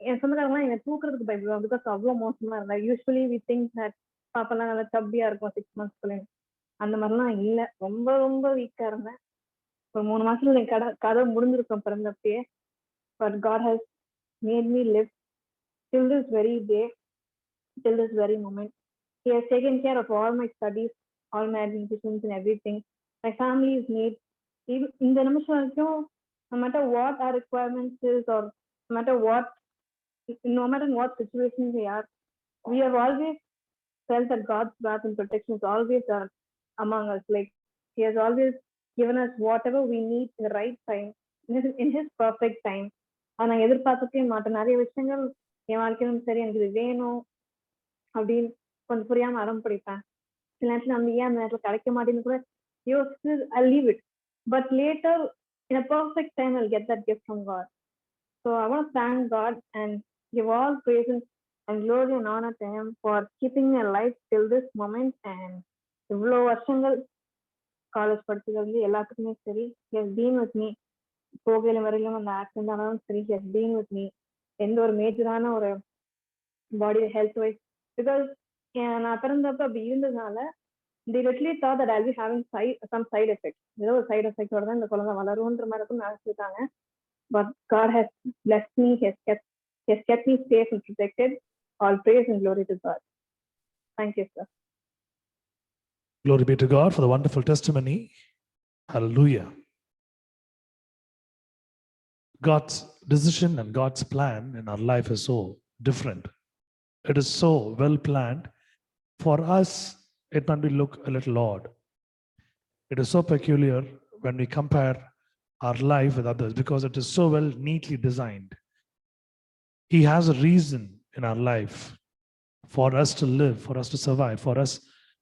என் சொந்தக்காரங்களாம் என்னை தூக்குறதுக்கு பயப்படுவாங்க, பிகாஸ் அவ்வளோ மோசமா இருந்தா. யூஸ்வலி வி திங்க் தட் பாப்பெல்லாம் நல்லா சப்பியா இருக்கும் 6 months. அந்த மாதிரிலாம் இல்லை, ரொம்ப ரொம்ப வீக்கா இருந்தேன். ஒரு 3 மாசத்துல என் கதை முடிஞ்சிருக்கும் பிறந்தப்பயே. But God has made me live till this very day, till this very moment. He has taken care of all my studies, all my administrations and everything. My family is made. இந்த நிமிஷம் வரைக்கும் no matter what our requirements is, or no matter in what situation we are, we have always felt that God's wrath and protection is always there among us. Like He has always given us whatever we need in the right time, in His perfect time. நான் எதிர்பார்த்துக்கவே மாட்டேன். நிறைய விஷயங்கள் என் வாழ்க்கையிலும் சரி, எனக்கு இது வேணும் அப்படின்னு கொஞ்சம் புரியாம அடம் பிடிப்பேன். சில நேரத்துல அந்த ஏன் அந்த நேரத்துல கிடைக்க மாட்டேன்னு கூட யோசிச்சு I'll leave it. But later, in a perfect time, I'll get that gift from God. So I want to thank God and give all praise and glory and honor to Him for keeping me alive till this moment. And இவ்வளோ வருஷங்கள் college படிச்சது வந்து எல்லாத்துக்குமே சரி, He has been with me. போகையில வரையிலும் அந்த accident ஆனாலும் சரி, He has been with me. எந்த ஒரு மேஜரான ஒரு பாடி ஹெல்த் வைஸ், பிகாஸ் நான் பிறந்தப்ப அப்படி இருந்ததுனால they literally thought that I'll be having some side effects. ஏதோ ஒரு சைடு எஃபெக்டோட தான் இந்த குழந்தை வளரும்ன்ற மாதிரி இருக்கும் நினைச்சிருக்காங்க. But God has blessed me. He has kept me safe and protected. All praise and glory to God. Thank you, sir. Glory be to God for the wonderful testimony. Hallelujah. God's decision and God's plan in our life is so different. It is so well planned. For us, it might look a little odd. It is so peculiar when we compare our life with others, because it is so well neatly designed. He has a reason in our life for us to live, for us to survive, for us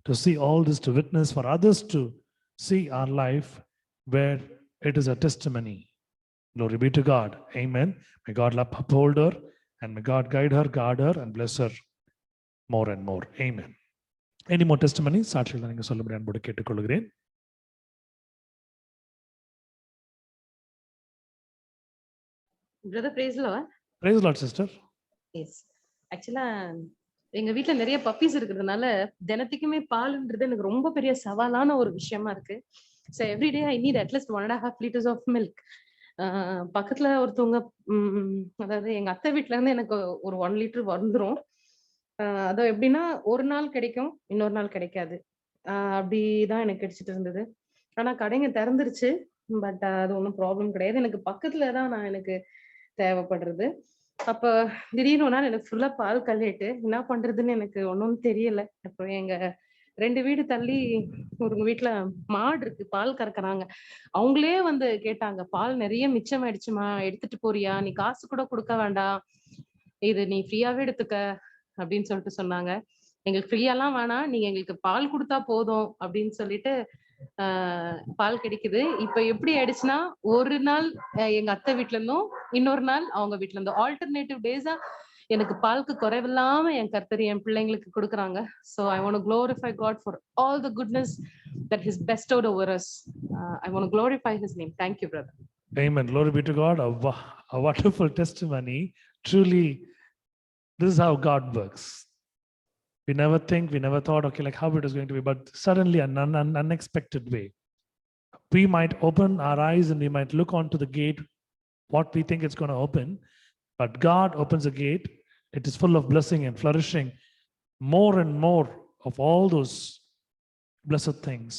to see all this, to witness, for others to see our life where it is a testimony. Glory be to God. Amen. May God uphold her, and may God guide her, guard her, and bless her more and more. Amen. Any more testimonies? சாட்சிகள் நீங்க சொல்லும்படி அன்போடு கேட்டுக்கொள்கிறேன். Brother, praise the Lord. Praise the Lord, sister. Yes. Actually, எங்க வீட்ல நிறைய puppies இருக்கிறதுனால தினத்துக்குமே பால்ன்றது எனக்கு ரொம்ப பெரிய சவாலான ஒரு விஷயமா இருக்கு. So every day I need at least 1.5 liters of milk. பக்கத்துல ஒருத்தவங்க அதாவது எங்க அத்தை வீட்டுல இருந்து எனக்கு ஒரு 1 லிட்டர் வந்துரும். அது எப்படின்னா ஒரு நாள் கிடைக்கும், இன்னொரு நாள் கிடைக்காது. அப்படிதான் எனக்கு கிடைச்சிட்டு இருந்தது. ஆனா கடைங்க திறந்துருச்சு. பட் அது ஒன்றும் ப்ராப்ளம் கிடையாது. எனக்கு பக்கத்துலதான் எனக்கு தேவைப்படுறது. அப்ப திடீர்னு ஒரு நாள் எனக்கு ஃபுல்லா பால் கல்லிட்டு என்ன பண்றதுன்னு எனக்கு ஒன்றும் தெரியல. அப்போ எங்க 2 வீடு தள்ளி ஒரு வீட்டுல மாடு இருக்கு, பால் கறக்குறாங்க. அவங்களே வந்து கேட்டாங்க, பால் நிறைய மிச்சமாயிடுச்சுமா, எடுத்துட்டு போறியா, நீ காசு கூட கொடுக்க வேண்டாம், இது நீ ஃப்ரீயாவே எடுத்துக்க அப்படின்னு சொல்லிட்டு சொன்னாங்க. எங்களுக்கு ஃப்ரீயாலாம் வேணாம், நீங்க எங்களுக்கு பால் கொடுத்தா போதும் அப்படின்னு சொல்லிட்டு பால் கிடைக்குது. இப்ப எப்படி ஆயிடுச்சுன்னா, ஒரு நாள் எங்க அத்தை வீட்ல இருந்தும், இன்னொரு நாள் அவங்க வீட்ல இருந்தும் ஆல்டர்னேட்டிவ் டேஸா எனக்கு பாலுக்கு குறைவில்லாம என் கர்த்தர் என் பிள்ளைங்களுக்கு கொடுக்குறாங்க. So I want to glorify God for all the goodness that He's bestowed over us. I want to glorify His name. Thank you, brother. Amen. Glory be to God. A wonderful testimony. Truly, this is how God works. We never thought, okay, like how it is going to be, but suddenly an unexpected way. We might open our eyes and we might look onto the gate, what we think it's going to open, but God opens a gate. It is full of blessing and flourishing, more and more of all those blessed things.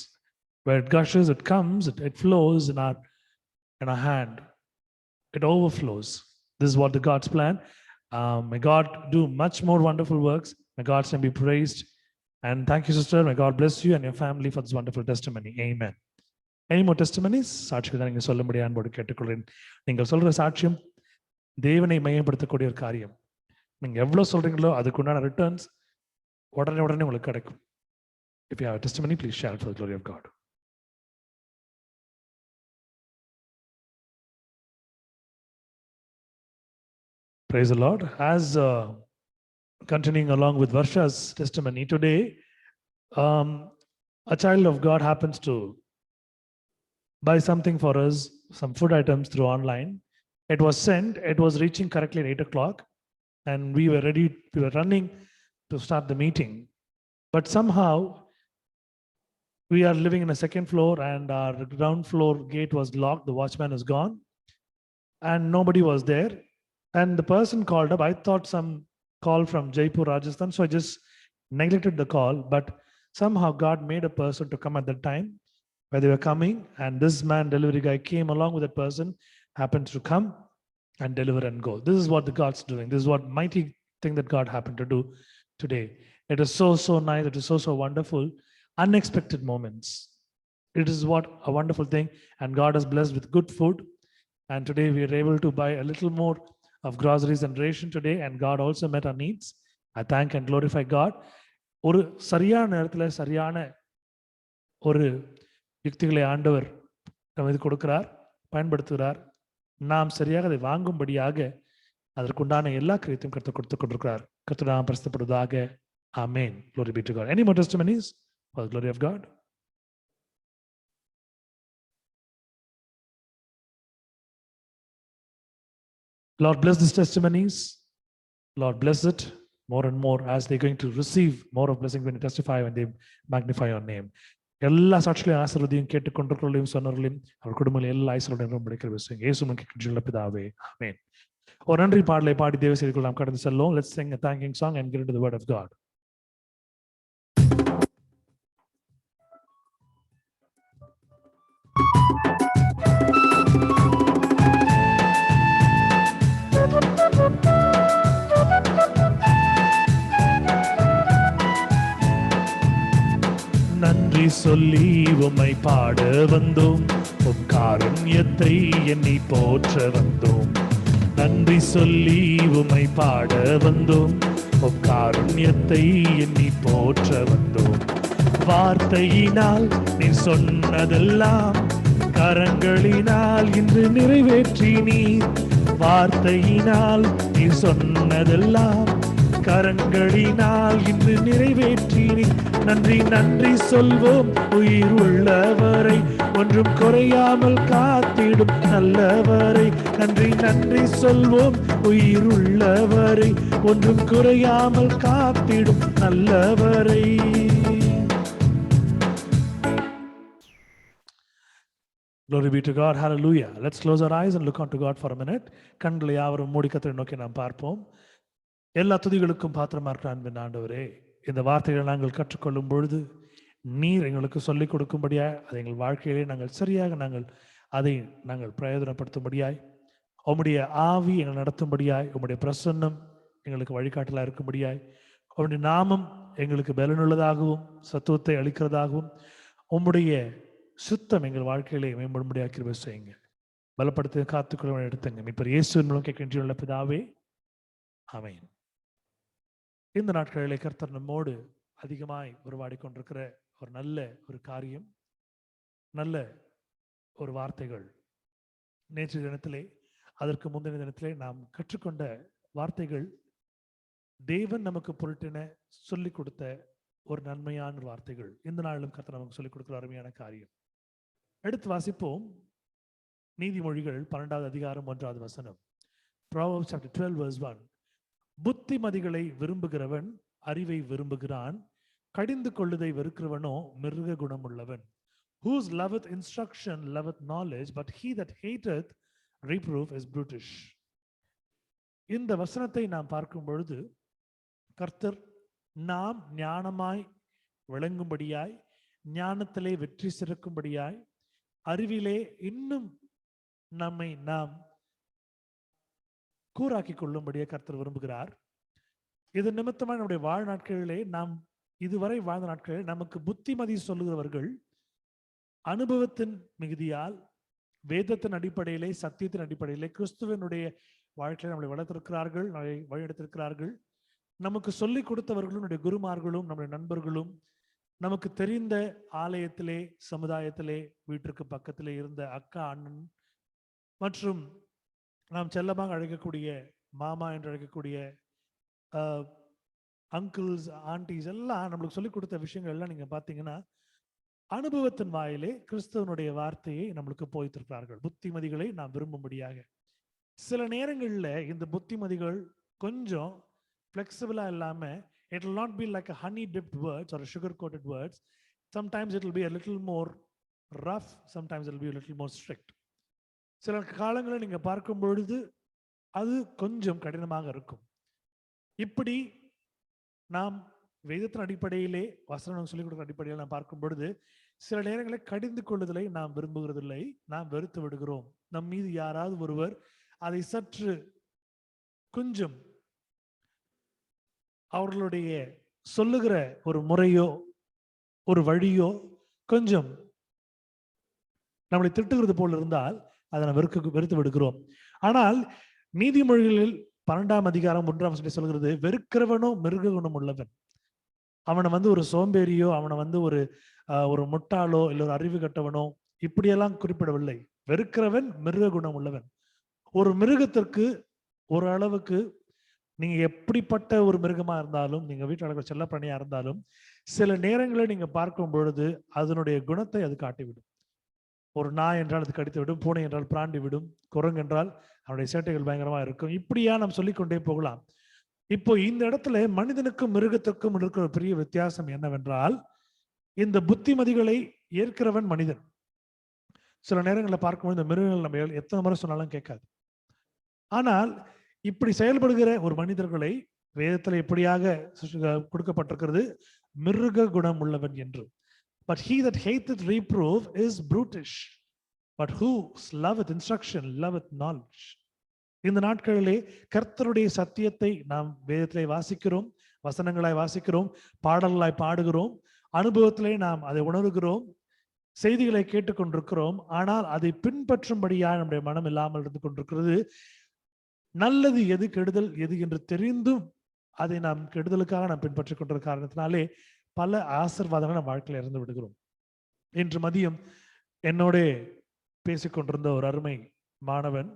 Where it gushes, it comes, it flows in our hand. It overflows. This is what the God's plan. May God do much more wonderful works. May God's name be praised. And thank you, sister. May God bless you and your family for this wonderful testimony. Amen. Any more testimonies? சாட்சிகள் தான் நீங்கள் சொல்லும்படி அன்போடு கேட்டுக்கொள்கிறேன். நீங்கள் சொல்ற சாட்சியம் தேவனை மையப்படுத்தக்கூடிய ஒரு காரியம். நீங்க எவ்வளவு சொல்றீங்களோ அதுக்குண்டான ரிட்டர்ன்ஸ் உடனே உங்களுக்கு கிடைக்கும். If you have a testimony, please share it for the glory of God. Praise the Lord. As continuing along with Varsha's testimony today, a child of God happens to buy something for us, some food items through online. It was sent, it was reaching correctly at 8 o'clock, and we were ready, we were running to start the meeting. But somehow, we are living in a second floor and our ground floor gate was locked, the watchman is gone, and nobody was there. And the person called up, I thought some call from Jaipur, Rajasthan, so I just neglected the call, but somehow God made a person to come at that time where they were coming, and this man, delivery guy, came along with that person, happened to come and deliver and go. This is what the God's doing. This is what mighty thing that God happened to do today. It is so nice. It is so wonderful. Unexpected moments. It is what a wonderful thing. And God has blessed with good food. And today we are able to buy a little more of groceries and ration today. And God also met our needs. I thank and glorify God. ஒரு சரியான நேரத்தில் சரியான ஒரு யுக்திகளை ஆண்டவர் நமக்கு கொடுக்கிறார், பயன்படுத்துகிறார். நாம் சரியாக அதை வாங்கும்படியாக அதற்குண்டான எல்லா கிரியத்தையும் கர்த்தர் கொடுத்து கொண்டிருக்கிறார். கர்த்தர் நாமம் பரிசுத்தப்படுவதாக. Amen. Glory be to God. Any more testimonies for the glory of God? Lord, bless these testimonies. Lord, bless it more and more as they're going to receive more of blessing when they testify, when they magnify your name. எல்லா சாட்சிகளையும் ஆசீர்வதியும் கேட்டுக்கொண்டிருக்கிறவர்களையும் சொன்னவர்களையும் அவர் குடும்பங்கள் எல்லா ஐஸ்வர்யம் ரொம்ப கிடைக்கிற இயேசு பிதாவே. ஆமென். ஒரு நன்றி பாடலை பாடி தேவ செய்திக்குள் நாம் கடந்து செல்வோம். Let's sing a thanking song and get into the word of God. நன்றி சொல்லி உம்மை பாட வந்தோம், உம் காருண்யத்தை எண்ணி போற்ற வந்தோம். நன்றி சொல்லி உம்மை பாட வந்தோம், உம் காருண்யத்தை எண்ணி போற்ற வந்தோம். வார்த்தையினால் நீ சொன்னதெல்லாம் கரங்களினால் இன்று நிறைவேற்றி நீர். வார்த்தையினால் நீ சொன்னதெல்லாம் கரங்களினால் இன்று நிறைவேற்றி நீர். நன்றி நன்றி சொல்வோம் உயிர் உள்ளவரை, ஒன்றும் குறையாமல் காத்திடும் நல்லவரை. நன்றி நன்றி சொல்வோம் உயிர் உள்ளவரை, ஒன்றும் குறையாமல் காத்திடும் நல்லவரை. Glory be to God. Hallelujah. Let's close our eyes and look unto God for a minute. கண்களை யாவரும் மூடி கர்த்தரை நோக்கி நாம் பார்ப்போம். எல்லா துதிகளுக்கும் பாத்திரமா இருக்கிற அன்பின் ஆண்டவரே, இந்த வார்த்தைகளை நாங்கள் கற்றுக்கொள்ளும் பொழுது நீர் எங்களுக்கு சொல்லிக் கொடுக்கும்படியாய், அதை எங்கள் வாழ்க்கையிலே நாங்கள் சரியாக அதை நாங்கள் பிரயோஜனப்படுத்தும்படியாய், உம்முடைய ஆவி எங்களை நடத்தும்படியாய், உம்முடைய பிரசன்னம் எங்களுக்கு வழிகாட்டலாக இருக்கும்படியாய், உம்முடைய நாமம் எங்களுக்கு பலனுள்ளதாகவும் சத்துவத்தை அளிக்கிறதாகவும், உம்முடைய சுத்தம் எங்கள் வாழ்க்கையிலே மேம்படும்படியாக கிருபை செய்யுங்க. பலப்படுத்த காத்துக்கொள்ள எடுத்துங்க. மீட்பர் இயேசுவின் மூலம் கேட்கின்ற பிதாவே, ஆமென். இந்த நாட்களிலே கர்த்தர் நம்மோடு அதிகமாய் உருவாடி கொண்டிருக்கிற ஒரு நல்ல ஒரு காரியம், நல்ல ஒரு வார்த்தைகள். நேற்று தினத்திலே, அதற்கு முந்தைய தினத்திலே நாம் கற்றுக்கொண்ட வார்த்தைகள் தேவன் நமக்கு பொருட்டின சொல்லிக் கொடுத்த ஒரு நன்மையான வார்த்தைகள். இந்த நாளிலும் கர்த்தர் நமக்கு சொல்லிக் கொடுக்கிற அருமையான காரியம். எடுத்து வாசிப்போம். நீதிமொழிகள் 12வது அதிகாரம் 1வது வசனம். Proverbs chapter 12 verse 1. புத்திமதிகளை விரும்புகிறவன் அறிவை விரும்புகிறான், கடிந்து கொள்ளுதை வெறுக்கிறவனோ மிருக குணமுள்ளவன். Whose loveth instruction loveth knowledge, but he that hateth reproof is brutish. இந்த வசனத்தை நாம் பார்க்கும் பொழுது கர்த்தர் நாம் ஞானமாய் விளங்கும்படியாய், ஞானத்திலே வெற்றி சிறக்கும்படியாய், அறிவிலே இன்னும் நம்மை நாம் கூறாக்கி கொள்ளும்படியே கர்த்தர் விரும்புகிறார். இது நிமித்தமாக நம்முடைய வாழ்நாட்களிலே, நாம் இதுவரை வாழ்ந்த நாட்களில் நமக்கு புத்திமதி சொல்லுகிறவர்கள் அனுபவத்தின் மிகுதியால், வேதத்தின் அடிப்படையிலே, சத்தியத்தின் அடிப்படையிலே, கிறிஸ்துவனுடைய வாழ்க்கையை நம்மளை வளர்த்திருக்கிறார்கள், நம்மை வழிநடத்திருக்கிறார்கள். நமக்கு சொல்லிக் கொடுத்தவர்களும், நம்முடைய குருமார்களும், நம்முடைய நண்பர்களும், நமக்கு தெரிந்த ஆலயத்திலே, சமுதாயத்திலே, வீட்டிற்கு பக்கத்திலே இருந்த அக்கா, அண்ணன் மற்றும் நாம் செல்லமாக அழைக்கக்கூடிய மாமா என்று அழைக்கக்கூடிய அங்கிள்ஸ், ஆண்டிஸ் எல்லாம் நம்மளுக்கு சொல்லிக் கொடுத்த விஷயங்கள் எல்லாம் நீங்க பார்த்தீங்கன்னா அனுபவத்தின் வாயிலே கிறிஸ்துவனுடைய வார்த்தையை நம்மளுக்கு போய்த்திருக்கிறார்கள். புத்திமதிகளை நாம் விரும்பும்படியாக. சில நேரங்களில் இந்த புத்திமதிகள் கொஞ்சம் ஃப்ளெக்சிபிளா இல்லாம, it will not be like a honey dipped words or a sugar coated words. Sometimes it will be a little more rough, sometimes it will be a little more strict. சில காலங்களில் நீங்க பார்க்கும் பொழுது அது கொஞ்சம் கடினமாக இருக்கும். இப்படி நாம் வேதத்தின் அடிப்படையிலே, வசனம் சொல்லிக் கொடுக்கிற அடிப்படையில் நாம் பார்க்கும் பொழுது சில நேரங்களில் கடிந்து கொள்ளுதலை நாம் விரும்புகிறதில்லை, நாம் வெறுத்து விடுகிறோம். நம் மீது யாராவது ஒருவர் அதை சற்று கொஞ்சம் அவர்களுடைய சொல்லுகிற ஒரு முறையோ ஒரு வழியோ கொஞ்சம் நம்மளை திட்டுகிறது போல் இருந்தால் அதை நாம் வெறுத்து விடுகிறோம். ஆனால் நீதிமொழிகளில் 12ஆம் அதிகாரம் 1ஆம் வசனம் சொல்கிறது, வெறுக்கிறவனோ மிருக குணம் உள்ளவன். அவனை ஒரு சோம்பேறியோ, அவனை ஒரு முட்டாளோ இல்லை ஒரு அறிவு கட்டவனோ இப்படியெல்லாம் குறிப்பிடவில்லை. வெறுக்கிறவன் மிருக குணம் உள்ளவன். ஒரு மிருகத்திற்கு ஒரு அளவுக்கு நீங்க எப்படிப்பட்ட ஒரு மிருகமா இருந்தாலும், நீங்க வீட்டில் வளர்க்கிற செல்ல பிராணியா இருந்தாலும், சில நேரங்களில் நீங்க பார்க்கும் பொழுது அதனுடைய குணத்தை அது காட்டிவிடும். ஒரு நாய் என்றால் அது கடித்து விடும், பூனை என்றால் பிராண்டி விடும், குரங்கு என்றால் அவனுடைய சேட்டைகள் பயங்கரமா இருக்கும். இப்படியா நாம் சொல்லிக்கொண்டே போகலாம். இப்போ இந்த இடத்துல மனிதனுக்கும் மிருகத்திற்கும் இருக்கிற பெரிய வித்தியாசம் என்னவென்றால், இந்த புத்திமதிகளை ஏற்கிறவன் மனிதன். சில நேரங்களில் பார்க்கும்போது இந்த மிருகங்கள் நம்ம எத்தனை முறை சொன்னாலும் கேட்காது. ஆனால் இப்படி செயல்படுகிற ஒரு மனிதர்களை வேதத்தில் எப்படியாக கொடுக்கப்பட்டிருக்கிறது, மிருக குணம் உள்ளவன் என்று. But he that hateth reproof is brutish, but who loveth instruction loveth knowledge. இந்த நாட்களிலே கர்த்தருடைய சத்தியத்தை நாம் வேதத்திலே வாசிக்கிறோம், வசனங்களாய் வாசிக்கிறோம், பாடல்களாய் பாடுகிறோம், அனுபவத்திலே நாம் அதை உணர்கிறோம், செய்திகளை கேட்டுக்கொண்டிருக்கிறோம். ஆனால் அதை பின்பற்றும்படியாக நம்முடைய மனம் இல்லாமல் இருந்து கொண்டிருக்கிறது. நல்லது எது, கெடுதல் எது என்று தெரிந்தும் அதை நாம் கெடுதலுக்காக நாம் பின்பற்றிக் கொண்டிருக்கிற காரணத்தினாலே பல ஆசீர்வாதங்களை நம் வாழ்க்கையில் இருந்து விடுகிறோம். இன்று மதியம் என்னோட பேசிக்கொண்டிருந்த ஒரு அருமை மாணவன்,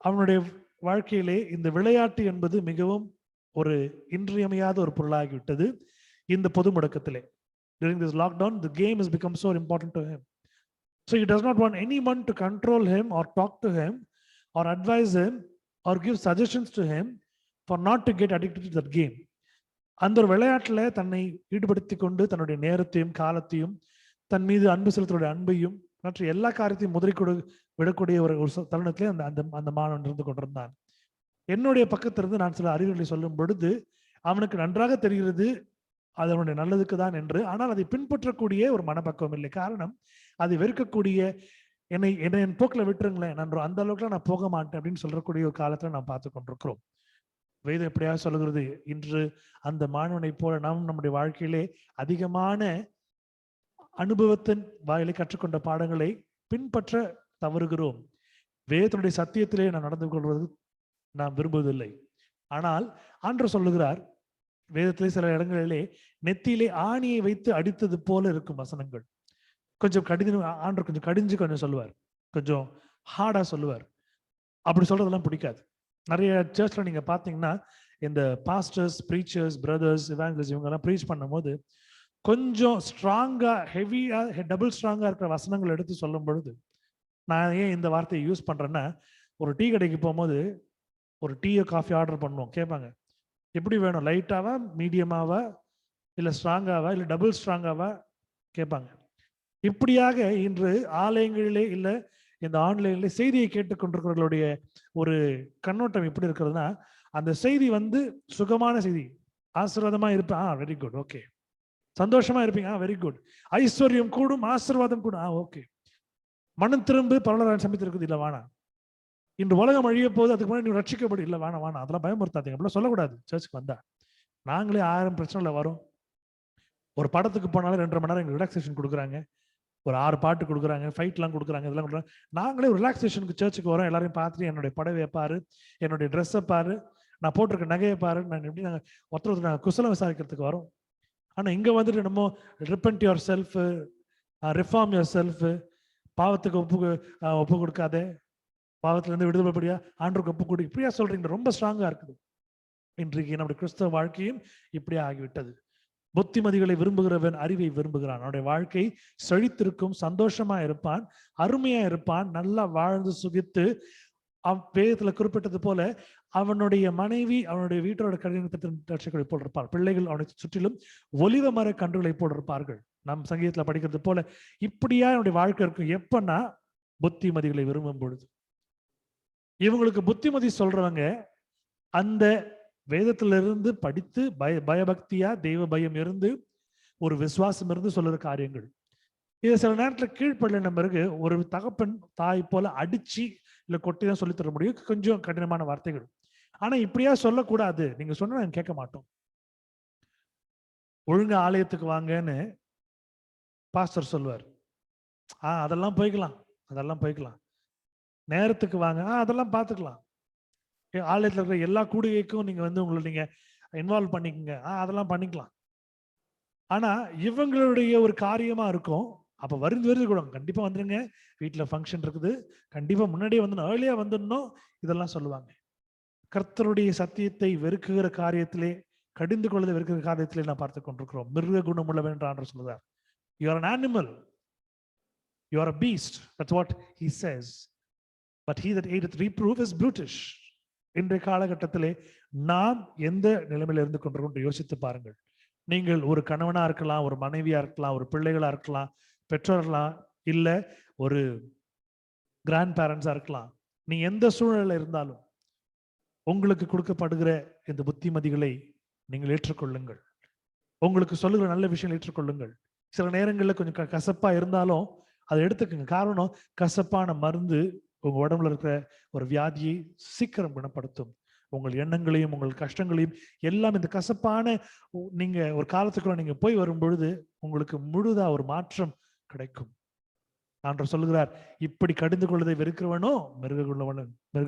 அவனுடைய வாழ்க்கையிலே இந்த விளையாட்டு என்பது மிகவும் ஒரு இன்றியமையாத ஒரு பொருளாகிவிட்டது. இந்த பொது முடக்கத்திலே, during this lockdown, the game has become so important to him. So he does not want anyone to control him or talk to him or advise him or give suggestions to him for not to get addicted to that game. அந்த ஒரு விளையாட்டுல தன்னை ஈடுபடுத்தி கொண்டு தன்னுடைய நேரத்தையும் காலத்தையும், தன் மீது அன்பு செலுத்தக்கூடிய அன்பையும், மற்ற எல்லா காரியத்தையும் விடக்கூடிய ஒரு தருணத்திலே அந்த மாணவன் இருந்து கொண்டிருந்தான். என்னுடைய பக்கத்திலிருந்து நான் சில அறிவுரை சொல்லும் பொழுது அவனுக்கு நன்றாக தெரிகிறது அது அவனுடைய நல்லதுக்கு தான் என்று. ஆனால் அதை பின்பற்றக்கூடிய ஒரு மனப்பக்குவம் இல்லை. காரணம், அதை வெறுக்கக்கூடிய, என்னை என் போக்கில் விட்டுருங்களேன், நான் அந்த அளவுக்குலாம் நான் போக மாட்டேன் அப்படின்னு சொல்லக்கூடிய ஒரு காலத்துல நாம் பார்த்து கொண்டிருக்கிறோம். வேதம் எப்படியாக சொல்லுகிறது, இன்று அந்த மாணவனை போல நாம் நம்முடைய வாழ்க்கையிலே அதிகமான அனுபவத்தின் வாயிலை கற்றுக்கொண்ட பாடங்களை பின்பற்ற தவறுகிறோம். வேதத்தினுடைய சத்தியத்திலே நாம் நடந்து கொள்வது நாம் விரும்புவதில்லை. ஆனால் ஆண்டவர் சொல்லுகிறார், வேதத்திலே சில இடங்களிலே நெத்தியிலே ஆணியை வைத்து அடித்தது போல இருக்கும் வசனங்கள். கொஞ்சம் ஆண்டவர் கொஞ்சம் கடிஞ்சு கொஞ்சம் சொல்லுவார், கொஞ்சம் ஹார்டா சொல்லுவார். அப்படி சொல்றதெல்லாம் பிடிக்காது. நிறைய சர்ச்ல நீங்க பாத்தீங்கன்னா இந்த பாஸ்டர்ஸ், ப்ரீச்சர்ஸ், பிரதர்ஸ், இவாஞ்சலிஸ்ட் இவங்க எல்லாம் ப்ரீச் பண்ணும்போது கொஞ்சம் ஸ்ட்ராங்கா, ஹெவியா, டபுள் ஸ்ட்ராங்கா இருக்கிற வசனங்கள் எடுத்து சொல்லும் பொழுது, நான் ஏன் இந்த வார்த்தையை யூஸ் பண்றேன்னா, ஒரு டீ கடைக்கு போகும்போது ஒரு டீயோ காஃபி ஆர்டர் பண்ணுவோம், கேட்பாங்க எப்படி வேணும், லைட்டாவா, மீடியமாவா, இல்லை ஸ்ட்ராங்காவா, இல்லை டபுள் ஸ்ட்ராங்காவா கேட்பாங்க. இப்படியாக இன்று ஆலயங்களிலே இல்லை இந்த ஆன்லைன்ல செய்தியை கேட்டுக்கொண்டிருக்கிறவர்களுடைய ஒரு கண்ணோட்டம் எப்படி இருக்கிறதுனா, அந்த செய்தி சுகமான செய்தி, ஆசீர்வாதமா இருப்பேன், வெரி குட், ஓகே. சந்தோஷமா இருப்பீங்க, வெரி குட். ஐஸ்வர்யம் கூடும், ஆசீர்வாதம் கூடும், ஓகே. மனம் திரும்பு, பரலோகம் சமைத்திருக்குது, இல்லை வேணாம். இன்று உலகம் அழிய போது, அதுக்கு முன்னாடி நீ ரட்சிக்கப்படும், இல்லை வேணாம் வேணாம், அதெல்லாம் பயமுறுத்தாதீங்க, அப்படிலாம் சொல்லக்கூடாது. சர்ச்சுக்கு வந்தா நாங்களே 1000 பிரச்சனைல வரும். ஒரு படத்துக்கு போனாலும் 2.5 மணி நேரம் எங்களுக்கு ரிலாக்ஸேஷன் கொடுக்குறாங்க, ஒரு 6 பாட்டு கொடுக்குறாங்க, ஃபைட்லாம் கொடுக்குறாங்க, இதெல்லாம் கொடுக்குறாங்க. நாங்களே ஒரு ரிலாக்ஸேஷனுக்கு சர்ச்சுக்கு வரோம், எல்லாரையும் பார்த்துட்டு என்னுடைய படவையை பாரு, என்னுடைய ட்ரெஸ்ஸை பாரு, நான் போட்டிருக்க நகையை பாரு, நான் எப்படி நாங்கள் ஒருத்தர் நாங்கள் குசலம் விசாரிக்கிறதுக்கு வரோம். ஆனால் இங்கே வந்துட்டு நம்ம repent your self, reform your self, பாவத்துக்கு ஒப்பு கொடுக்காதே, பாவத்திலேருந்து விடுதலைப்படியா ஆண்டருக்கு ஒப்பு கொடு, இப்படியா சொல்றீங்க, ரொம்ப ஸ்ட்ராங்கா இருக்குது. இன்றைக்கு நம்முடைய கிறிஸ்தவ வாழ்க்கையும் இப்படியே ஆகிவிட்டது. புத்திமதிகளை விரும்புகிறவன் அறிவை விரும்புகிறான். அவனுடைய வாழ்க்கை செழித்திருக்கும், சந்தோஷமா இருப்பான், அருமையா இருப்பான், நல்லா வாழ்ந்து சுகித்து, வேதத்துல குறிப்பிட்டது போல அவனுடைய மனைவி அவனுடைய வீட்டோட கடினத்தை போல் இருப்பார். பிள்ளைகள் அவனை சுற்றிலும் ஒலிவ மர கன்றுகளை போல் இருப்பார்கள். நம் சங்கீதத்துல படிக்கிறது போல இப்படியா அவனுடைய வாழ்க்கை இருக்கும். எப்பன்னா புத்திமதிகளை விரும்பும் பொழுது. இவங்களுக்கு புத்திமதி சொல்றவங்க அந்த வேதத்திலிருந்து படித்து பயபக்தியா, தெய்வ பயம் இருந்து, ஒரு விசுவாசம் இருந்து சொல்லுற காரியங்கள். இது சில நேரத்தில் கீழ்ப்படல பிறகு ஒரு தகப்பன் தாய் போல அடிச்சு இல்ல கொட்டி தான் சொல்லி தர முடியும், கொஞ்சம் கடினமான வார்த்தைகள். ஆனா இப்படியா சொல்லக்கூடாது, நீங்க சொன்னா நாங்க கேட்க மாட்டோம். ஒழுங்கு ஆலயத்துக்கு வாங்கன்னு பாஸ்டர் சொல்லுவார், அதெல்லாம் போய்க்கலாம், அதெல்லாம் போய்க்கலாம். நேரத்துக்கு வாங்க, அதெல்லாம் பார்த்துக்கலாம். ஆலயத்தில் இருக்கிற எல்லா கூடுகைக்கும் நீங்க உங்களை நீங்க இன்வால்வ் பண்ணிக்கங்க, அதெல்லாம் பண்ணிக்கலாம். ஆனா இவங்களுடைய ஒரு காரியமா இருக்கும். அப்ப வருது கூட கண்டிப்பா வந்துருங்க, வீட்டுல ஃபங்க்ஷன் இருக்குது, கண்டிப்பா முன்னாடியே வந்துடணும், ஏர்லியா வந்துடணும், இதெல்லாம் சொல்லுவாங்க. கர்த்தருடைய சத்தியத்தை வெறுக்குகிற காரியத்திலே, கடிந்து கொள்வதை வெறுக்கிற காரியத்திலே நான் பார்த்து கொண்டிருக்கிறோம். மிருக குணமுள்ளவன் என்று ஆண்டவர் சொல்லுவார். You are an animal, you are a beast, that's what he says. But he that hateth reproof is brutish. இன்றைய காலகட்டத்திலே நாம் எந்த நிலைமையில இருந்து கொண்டிருக்கோம் யோசித்து பாருங்கள். நீங்கள் ஒரு கணவனா இருக்கலாம், ஒரு மனைவியா இருக்கலாம், ஒரு பிள்ளைகளா இருக்கலாம், பெற்றோர்களா, இல்ல ஒரு கிராண்ட் பேரண்ட்ஸா இருக்கலாம். நீ எந்த சூழ்நிலையில இருந்தாலும் உங்களுக்கு கொடுக்கப்படுகிற இந்த புத்திமதிகளை நீங்கள் ஏற்றுக்கொள்ளுங்கள். உங்களுக்கு சொல்லுகிற நல்ல விஷயங்கள் ஏற்றுக்கொள்ளுங்கள். சில நேரங்களில் கொஞ்சம் கசப்பா இருந்தாலும் அதை எடுத்துக்கங்க. காரணம், கசப்பான மருந்து உங்க உடம்புல இருக்கிற ஒரு வியாதியை சீக்கிரம் குணப்படுத்தும். உங்கள் எண்ணங்களையும் உங்கள் கஷ்டங்களையும் எல்லாம் இந்த கசப்பான நீங்க ஒரு காலத்துக்குள்ள நீங்க போய் வரும் பொழுது உங்களுக்கு முழுதா ஒரு மாற்றம் கிடைக்கும். ஆண்டவர் சொல்லுகிறார், இப்படி கடிந்து கொள்வதை வெறுக்கிறவனோ மிருக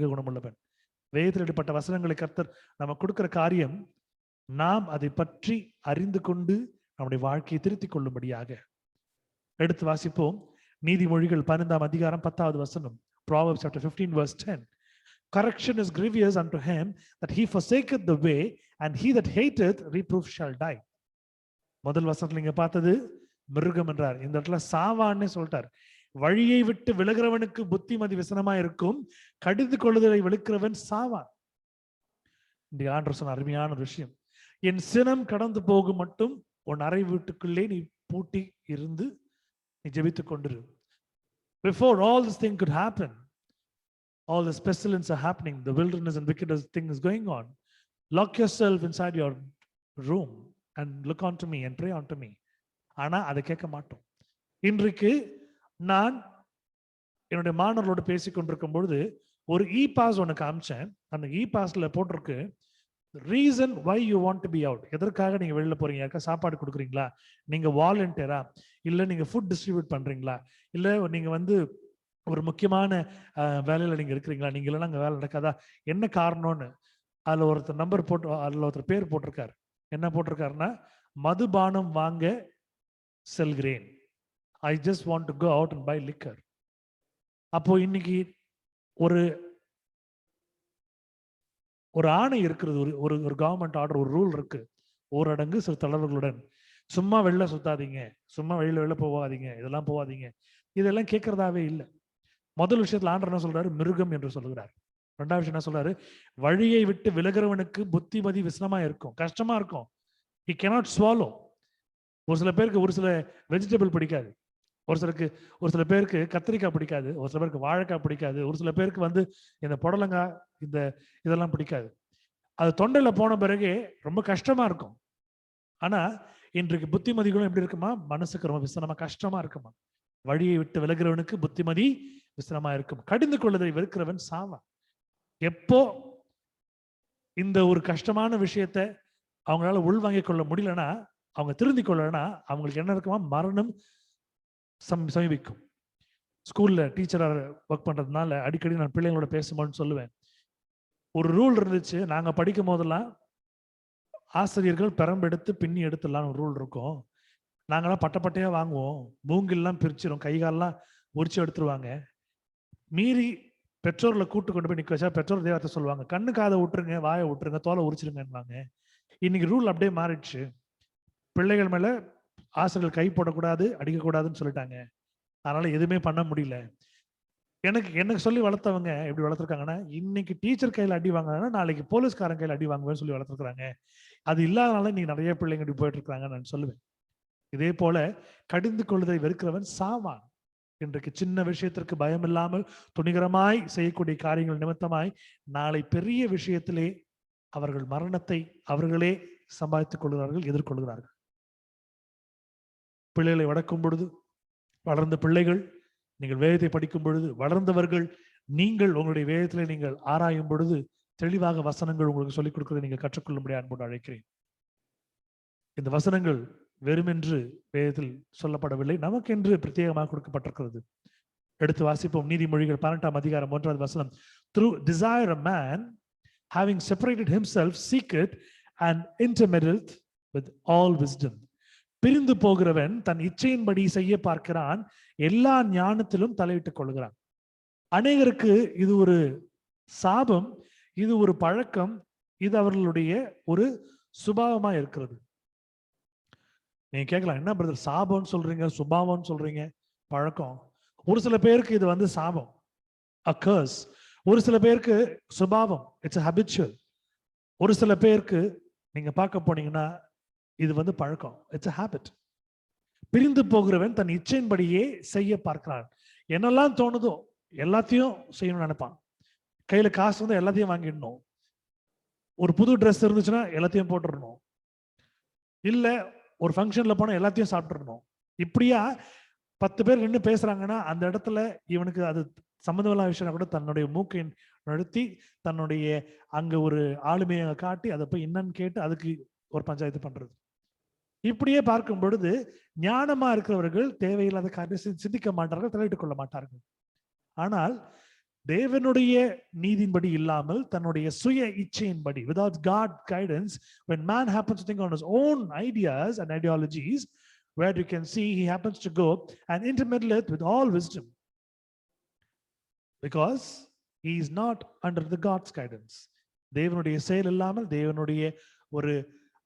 குணமுள்ளவன். வேதத்தில் இடப்பட்ட வசனங்களை கர்த்தர் நம்ம கொடுக்கிற காரியம், நாம் அதை பற்றி அறிந்து கொண்டு நம்முடைய வாழ்க்கையை திருத்திக் கொள்ளும்படியாக. எடுத்து வாசிப்போம். நீதிமொழிகள் 15ஆம் அதிகாரம் 10வது வசனம். Proverbs chapter 15 verse 10. Correction is grievous unto him that he forsaketh the way, and he that hateth reproof shall die. முதல் வசனத்துல நீங்க பார்த்தது மிருகம் என்றார். இந்த இடத்துல சாவான்னு சொல்லிட்டார். வழியை விட்டு விலகிறவனுக்கு புத்திமதி விசனமா இருக்கும், கடிந்து கொள்ளுதலை வெளுக்கிறவன் சாவான். இந்த ஆண்டவர் சொன்ன அருமையான விஷயம். என் சினம் கடந்து போகும் மட்டும் உன் அறை வீட்டுக்குள்ளே நீ பூட்டி இருந்து நீ ஜெபித்துக் கொண்டிரு. Before all this thing could happen, all this pestilence are happening, the wilderness and wickedness thing is going on, lock yourself inside your room and look unto me and pray unto me. ஆனா அதை கேட்க மாட்டோம். இன்றைக்கு நான் என்னுடைய மாணவர்களோடு பேசிக் கொண்டிருக்கும் பொழுது ஒரு இ பாஸ் ஒன்று காமிச்சேன். அந்த இ பாஸ்ல போட்டிருக்கு, reason why you want to be out. எதற்காக நீங்க வெளியில போறீங்க? யாருக்கா சாப்பாடு கொடுக்குறீங்களா, நீங்க வாலண்டியரா, இல்ல நீங்க ஃபுட் டிஸ்ட்ரிபியூட் பண்றீங்களா, இல்ல நீங்க ஒரு முக்கியமான வேலையில நீங்க இருக்கிறீங்களா, நீங்க இல்லைன்னா அங்க வேலை நடக்காதா, என்ன காரணம்னு அதுல ஒருத்தர் நம்பர் போட்டு, அதுல ஒருத்தர் பேர் போட்டிருக்காரு. என்ன போட்டிருக்காருன்னா, மதுபானம் வாங்க செல்கிறேன். I just want to go out and buy liquor. அப்போ இன்னைக்கு ஒரு ஒரு ஆணை இருக்கிறது, ஒரு ஒரு கவர்மெண்ட் ஆர்டர், ஒரு ரூல் இருக்கு, ஊரடங்கு சில தளர்வுகளுடன். சும்மா வெளில சுத்தாதீங்க, சும்மா வெளில போகாதீங்க, இதெல்லாம் போகாதீங்க, இதெல்லாம் கேட்கறதாவே இல்லை. முதல் விஷயத்துல ஆண்டவர் என்ன சொல்றாரு? மிருகம் என்று சொல்லுகிறார். ரெண்டாவது விஷயம் என்ன சொல்றாரு? வழியை விட்டு விலகிறவனுக்கு புத்திமதி விசனமா இருக்கும், கஷ்டமா இருக்கும். he cannot swallow. ஒரு சில பேருக்கு ஒரு சில வெஜிடபிள் பிடிக்காது, ஒரு சில பேருக்கு கத்திரிக்காய் பிடிக்காது, ஒரு சில பேருக்கு வாழைக்காய் பிடிக்காது, ஒரு சில பேருக்கு வந்து இந்த புடலங்காய் இதெல்லாம் பிடிக்காது. அது தொண்டையில போன பிறகு ரொம்ப கஷ்டமா இருக்கும். ஆனா இன்றைக்கு புத்திமதிகளும் எப்படி இருக்குமா? மனசுக்கு ரொம்ப விசனமா கஷ்டமா இருக்குமா? வழியை விட்டு விலகிறவனுக்கு புத்திமதி விசனமா இருக்கும், கடிந்து கொள்வதை வெறுக்கிறவன் சாவான். எப்போ இந்த ஒரு கஷ்டமான விஷயத்த அவங்களால உள்வாங்கிக் கொள்ள முடியலன்னா, அவங்க திருந்தி கொள்ளலன்னா, அவங்களுக்கு என்ன இருக்குமா? மரணம் சமீபிக்கும். ஸ்கூல்ல டீச்சராக ஒர்க் பண்றதுனால அடிக்கடி நான் பிள்ளைங்களோட பேசும்போது சொல்லுவேன், ஒரு ரூல் இருந்துச்சு. நாங்க படிக்கும் போதெல்லாம் ஆசிரியர்கள் பெரம்பெடுத்து பின்னி எடுத்துடலாம் ஒரு ரூல் இருக்கும். நாங்கெல்லாம் பட்டையா வாங்குவோம், மூங்கில்லாம் பிரிச்சிடும், கைகாலெல்லாம் உரிச்சு எடுத்துருவாங்க. மீறி பெற்றோர்களை கூட்டு கொண்டு போய் நிக்க வச்சா பெற்றோர் தேவத்தை சொல்லுவாங்க, கண்ணு காதை விட்டுருங்க, வாயை விட்டுருங்க, தோலை உரிச்சிருங்கன்னுவாங்க. இன்னைக்கு ரூல் அப்படியே மாறிடுச்சு. பிள்ளைகள் மேல ஆசிரியர்கள் கை போடக்கூடாது, அடிக்கக்கூடாதுன்னு சொல்லிட்டாங்க. அதனால எதுவுமே பண்ண முடியல. எனக்கு சொல்லி வளர்த்தவங்க எப்படி வளர்த்துருக்காங்கன்னா, இன்னைக்கு டீச்சர் கையில அடி வாங்கினா நாளைக்கு போலீஸ்காரன் கையில அடி வாங்குவேன்னு சொல்லி வளர்த்துருக்காங்க. அது இல்லாதனால நீங்க நிறைய பிள்ளைங்க இப்படி போயிட்டு இருக்காங்க நான் சொல்லுவேன். இதே போல கடிந்து கொள்வதை வெறுக்கிறவன் சாவான். இன்றைக்கு சின்ன விஷயத்திற்கு பயம் இல்லாமல் துணிகரமாய் செய்யக்கூடிய காரியங்கள் நிமித்தமாய் நாளை பெரிய விஷயத்திலே அவர்கள் மரணத்தை அவர்களே சம்பாதித்துக் கொள்கிறார்கள், எதிர்கொள்கிறார்கள். பிள்ளைகளை வளர்க்கும் பொழுது, வளர்ந்த பிள்ளைகள் நீங்கள் வேதத்தை படிக்கும் பொழுது, வளர்ந்தவர்கள் நீங்கள் உங்களுடைய வேதத்திலே நீங்கள் ஆராயும் பொழுது தெளிவாக வசனங்கள் உங்களுக்கு சொல்லிக் கொடுக்கிறதை நீங்கள் கற்றுக்கொள்ளும்படி அன்போடு அழைக்கிறேன். இந்த வசனங்கள் வெறுமென்று வேதத்தில் சொல்லப்படவில்லை, நமக்கென்று பிரத்யேகமாக கொடுக்கப்பட்டிருக்கிறது. எடுத்து வாசிப்போம். நீதிமொழிகள் 18ஆம் அதிகாரம் 1வது வசனம். Through desire a man, having separated himself, seeketh and intermeddleth with all wisdom. பிரிந்து போகிறவன் தன் இச்சையின்படி செய்ய பார்க்கிறான், எல்லா ஞானத்திலும் தலையிட்டுக் கொள்கிறான். அநேகருக்கு இது ஒரு சாபம், இது ஒரு பழக்கம், இது அவர்களுடைய ஒரு சுபாவமா இருக்கிறது. நீங்க கேட்கலாம், என்ன பிரதர் சாபம்னு சொல்றீங்க, சுபாவம்னு சொல்றீங்க, பழக்கம்? ஒரு சில பேருக்கு இது வந்து சாபம், a curse. ஒரு சில பேருக்கு சுபாவம், இட்ஸ் habitual. ஒரு சில பேருக்கு நீங்க பார்க்க போனீங்கன்னா இது வந்து பழக்கம், இட்ஸ் a habit. பிரிந்து போகிறவன் தன் இச்சையின்படியே செய்ய பார்க்கிறான். என்னெல்லாம் தோணுதோ எல்லாத்தையும் செய்யணும்னு நினைப்பான். கையில காசு வந்து எல்லாத்தையும் வாங்கிடணும், ஒரு புது ட்ரெஸ் இருந்துச்சுன்னா எல்லாத்தையும் போட்டுடணும், இல்ல ஒரு ஃபங்க்ஷன்ல போனா எல்லாத்தையும் சாப்பிட்டுறணும். இப்படியா 10 பேர் நின்று பேசுறாங்கன்னா அந்த இடத்துல இவனுக்கு அது சம்மந்தமில்லாத விஷயம் கூட தன்னுடைய மூக்கை நடத்தி தன்னுடைய அங்க ஒரு ஆளுமையை காட்டி அதை போய் என்னன்னு கேட்டு அதுக்கு ஒரு பஞ்சாயத்து பண்றது. இப்படியே பார்க்கும் பொழுது ஞானமா இருக்கிறவர்கள் தேவையில்லாத காரியம் சிந்திக்க மாட்டார்கள், தலையிட்டுக் கொள்ள மாட்டார்கள். ஆனால் தேவனுடைய நீதியின்படி இல்லாமல் தன்னுடைய சுய இச்சையின்படி, without God guidance, when man happens to think on his own ideas and ideologies, where you can see he happens to go and intermeddle it with all wisdom, because he is not under the God's guidance. தேவனுடைய செயல் இல்லாமல், தேவனுடைய ஒரு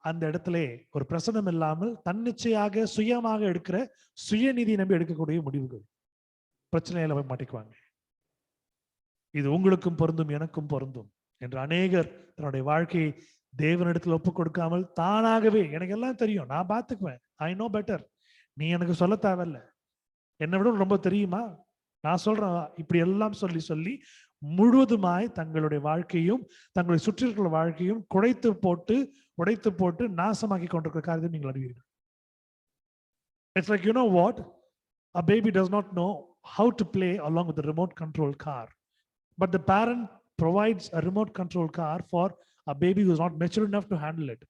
அந்த இடத்துல ஒரு பிரசனம் இல்லாமல் தன்னிச்சையாக சுயமாக எடுக்கிற சுயநீதி நம்பி எடுக்கக்கூடிய முடிவுகள் பிரச்சனையில போய் மாட்டிக்குவாங்க. இது உங்களுக்கும் பொருந்தும், எனக்கும் பொருந்தும் என்று அநேகர் தன்னுடைய வாழ்க்கையை தேவனிடத்தில் ஒப்புக் கொடுக்காமல் தானாகவே எனக்கு எல்லாம் தெரியும், நான் பார்த்துக்குவேன், ஐ நோ பெட்டர், நீ எனக்கு சொல்ல தேவையில்ல, என்னை விட ரொம்ப தெரியுமா, நான் சொல்றேன், இப்படி எல்லாம் சொல்லி சொல்லி முழுவதுமாய் தங்களுடைய வாழ்க்கையும் தங்களுடைய சுற்றியிருக்கிற வாழ்க்கையும் உடைத்து போட்டு நாசமாக்கி கொண்டிருக்கிற காரியத்தை நீங்கள் அறிவீர்கள். It's like, you know what? A baby does not know how to play along with the remote control car. But the parent provides a remote control car for a baby who is not mature enough to handle it.